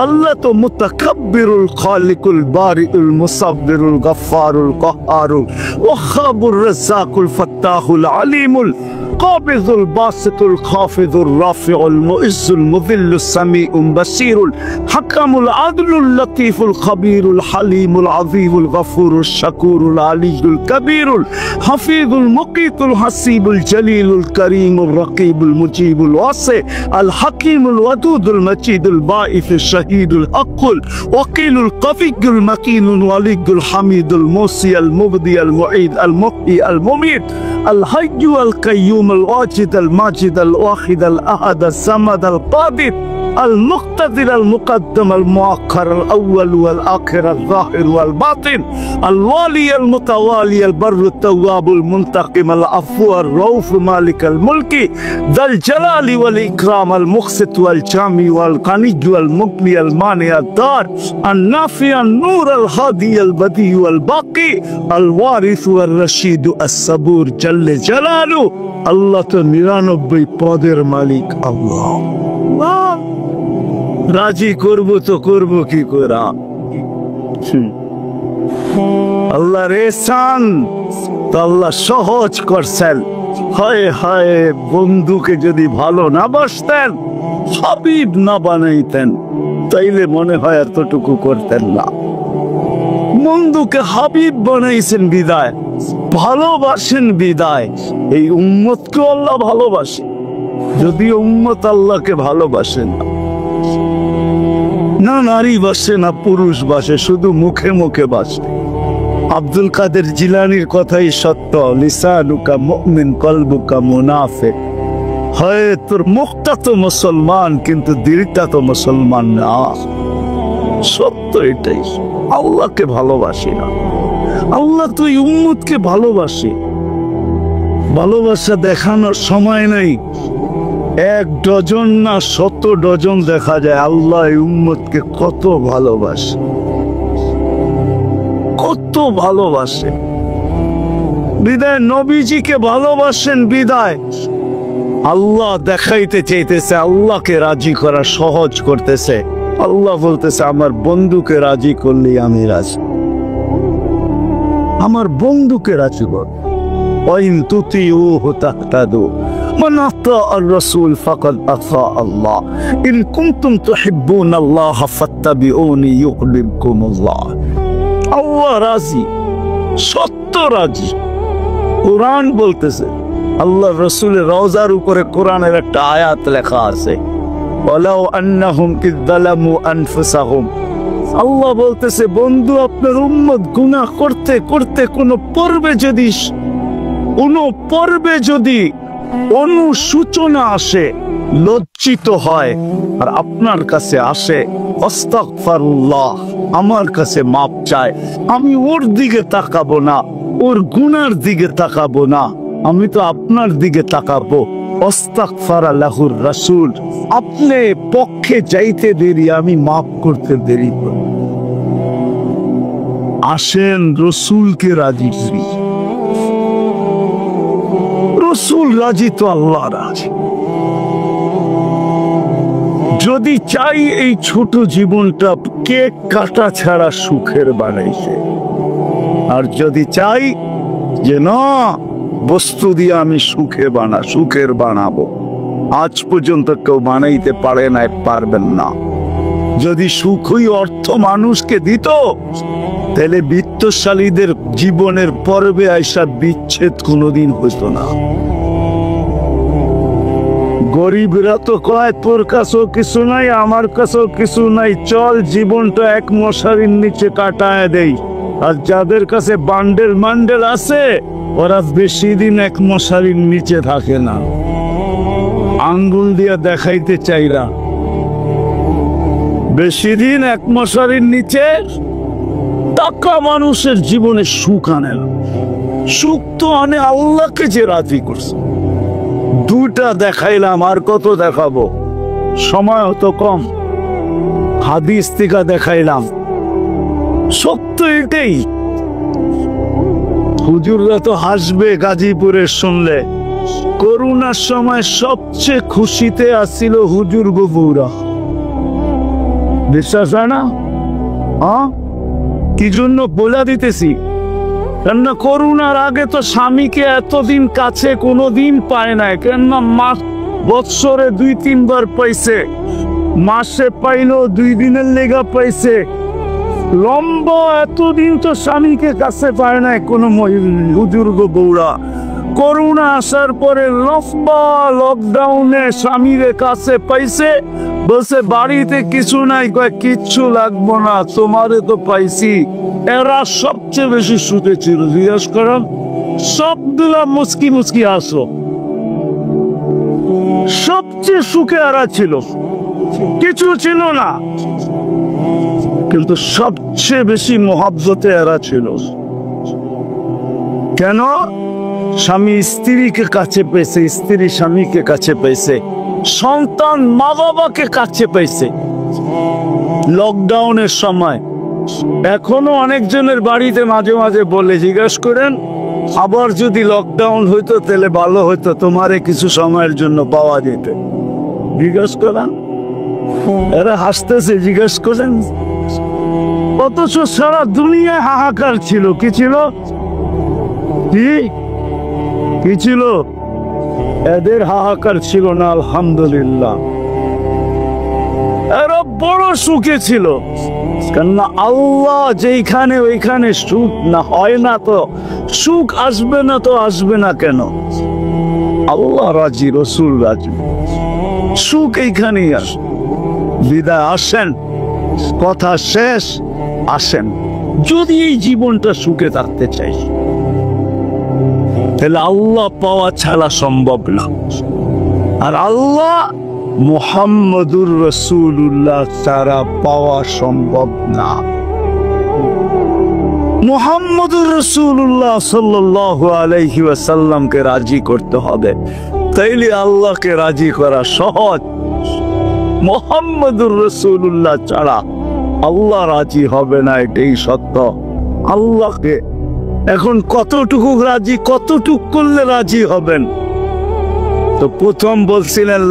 আল্লাহ তো মুতাকাব্বিরুল খালিকুল বারিউল মুসাব্বিরুল গফফারুল কাহ্হারুল ওয়াহ্হাবুর রাজ্জাকুল ফাত্তাহুল আলিমুল قابض الباسط الخافض الرافع المعز المذل السميع البصير الحكم العدل اللطيف الخبير الحليم العظيم الغفور الشكور العلي الكبير الحفيظ المقيت الحسيب الجليل الكريم الرقيب المجيب الواسع الحكيم الودود المجيد البائث الشهيد الحق الوكيل القوي المكين الولي الحميد الموصي المبدي المعيد المحيي المميت الحي القيوم الواجد الماجد الواحد الأحد الصمد القادر المقتدر المقدم المؤخر الأول والآخر الظاهر والباطن الوالي المتوالي البر التواب المنتقم العفو الرؤوف مالك الملك ذا الجلال والإكرام المقسط والجامع والغني والمغني المانع الدار النافع النور الهادي البديع والباقي الوارث والرشيد الصبور جل جلاله الله تو 99 পদের মালিক আল্লাহ। রাজি করবো তো করবো কি করে? আল্লাহর এহসান তো আল্লাহ সহজ করছেন। হায় হায়, বন্ধুকে যদি ভালো না বাসতেন, হাবিব না বানাইতেন, তাইলে মনে হয় এতটুকু করতেন না। বন্ধুকে হাবিব বানাইছেন বিদায়, ভালোবাসেন বিদায়, এই উম্মতকে আল্লাহ ভালোবাসে। যদি উম্মত আল্লাহকে ভালোবাসেন না, নারী বাসে না পুরুষ বাসে, শুধু মুখে মুখে বাসে। আব্দুল কাদের জিলানির কথাই সত্য, লিসানুকা মুমিন কলবুকা মুনাফিক। হয় তোর মুখটা তো মুসলমান, কিন্তু দিলটা তো মুসলমান না। সত্য এটাই। আল্লাহকে ভালোবাসি না, আল্লাহ তুই উম্মতকে ভালোবাসি। ভালোবাসা দেখানোর সময় নেই, 1 ডজন না 100 ডজন দেখা যায় আল্লাহ এই উম্মতকে কত ভালোবাসে, কত ভালোবাসে। বিদায় নবীজিকে ভালোবাসেন বিদায় আল্লাহ দেখাইতে চাইতেছে, আল্লাহকে রাজি করা সহজ করতেছে। আল্লাহ বলতেছে আমার বন্ধুকে রাজি করলেই আমি রাজি, আমার বন্ধুকে রাজি কর। ওয়াইন তুতিউহু তাহতাদু মান আতাআর রাসূল ফাকাদ আতা আল্লাহ ইন কুনতুম তুহিব্বুনাল্লাহ ফাত্তাবিউনি ইউহিব্বুকুমুল্লাহ। আল্লাহ রাজি, সত্য রাজি। কোরআন বলতেছে, আল্লাহ রাসূলের রওজার উপরে কোরআনের একটা আয়াত লেখা আছে, ওয়ালাউ আন্নাহুম ইয যালামু আনফুসাহুম। আল্লাহ বলতেছে বন্ধু আপনার উম্মত গুনাহ করতে করতে কোনো পর্বে যদি অনুসূচনা আসে, লজ্জিত হয়, আর আপনার কাছে আসে আস্তাগফিরুল্লাহ, আমার কাছে মাপ চায়, আমি ওর দিকে তাকাবো না, ওর গুনার দিকে তাকাবো না, আমি তো আপনার দিকে তাকাবো। আস্তাগফারা লাহুর রাসূল, আপনি পক্ষে যাইতে দেরি, আমি মাফ করতে দেরি করি। আসেন রসুলকে রাজি করি। রসুল রাজি তো আল্লাহ রাজি। যদি চাই এই ছোট জীবনটা কেক কাটা ছাড়া সুখের বানাইছে, আর যদি চাই যে না বস্তু দিয়ে আমি সুখের বানাবো, আজ পর্যন্ত কেউ বানাইতে পারে না, পারবেন না। যদি সুখই অর্থ মানুষকে দিত, তাহলে বিত্তশালীদের জীবনের পর্বে আইসা বিচ্ছেদ কোনোদিন হইতো না। গরিবরা তো কয় তোর কাছেও কিছু নাই, আমার কাছেও কিছু নাই, চল জীবনটা এক মশারির নিচে কাটায় দেই। আর যাদের কাছে বান্ডেল আছে, ওরা বেশি দিন এক মশারির নিচে থাকে না। আঙ্গুল দিয়ে দেখাইতে চাইরা বেশি দিন এক মশারির নিচে টাকা মানুষের জীবনে সুখ আনে না। সুখ তো আনে আল্লাহকে যে রাজি করছে। 2টা দেখাইলাম, আর কত দেখাবো, সময় হতো কম। হাদিস থেকে দেখাইলাম, সত্য এটাই। হুজুররা তো হাসবে গাজীপুরের শুনলে, করোনার সময় সবচেয়ে খুশিতে আসছিল হুজুর বউরা। বিশ্বাস হয় না? কি জন্য বলে দিতেছি, কেননা করোনার আগে তো স্বামীকে এতদিন কাছে কোনোদিন পায় নাই, কেননা বৎসরে 2-3 বার পাইছে, মাসে পাইলো 2 দিনের লেগা পাইছে। লম্বা এতদিন তো স্বামীকে কাছে পায় নাই কোনো হুজুর বউরা। করোনা আসার পরে লম্বা লকডাউনে স্বামীর কাছে পাইছে, বলছে বাড়িতে কিছু নাই, কয় কিচ্ছু লাগবো না, তোমারে তো পাইছি। এরা সবচেয়ে বেশি সুখে ছিল। জিজ্ঞাসা করেন, সবগুলা মুচকি মুচকি আসো, সবচেয়ে সুখে এরা ছিল, কিছু ছিল না, কিন্তু সবচেয়ে বেশি মহব্বতে এরা ছিল। কেন? স্বামী স্ত্রীকে কাছে পেয়েছে, স্ত্রী স্বামীকে কাছে পেয়েছে, সন্তান মা বাবাকে কাছে পেয়েছে লকডাউনের সময়। এখনো অনেকজনের বাড়িতে মাঝে মাঝে বলে, জিজ্ঞাসা করেন আবার যদি লকডাউন হইতো তাহলে ভালো হইতো, তোমারে কিছু সময়ের জন্য পাওয়া যেত। জিজ্ঞাসা করেন, এরা হাসতেছে। জিজ্ঞাসা করেন, অথচ সারা দুনিয়ায় হাহাকার ছিল। কি ছিল? কি ছিল? এদের হাহাকার ছিল না। আলহামদুলিল্লাহ, এরা বড় সুখে ছিল। কেননা আল্লাহ যেইখানে ওইখানে সুখ না হয় না তো সুখ আসবে না, তো আসবে না কেন? আল্লাহ রাজি, রসুল রাজি, সুখ এইখানেই আসে। বিদায় আসেন, কথা শেষ, আসেন। যদি এই জীবনটা সুখে থাকতে চাই তাহলে আল্লাহ পাওয়া ছাড়া সম্ভব না। আর আল্লাহ মুহাম্মদুর রাসূলুল্লাহ ছাড়া পাওয়া সম্ভব না। মুহাম্মদুর রাসূলুল্লাহ সাল্লাল্লাহু আলাইহি ওয়াসাল্লামকে রাজি করতে হবে, তাইলে আল্লাহকে রাজি করা সহজ। মুহাম্মদুর রাসূলুল্লাহ ছাড়া আল্লাহ রাজি হবে না, এটাই সত্য। আল্লাহকে এখন কতটুকু রাজি, কতটুকু করলে রাজি হবেন? তো প্রথম বলছিলেন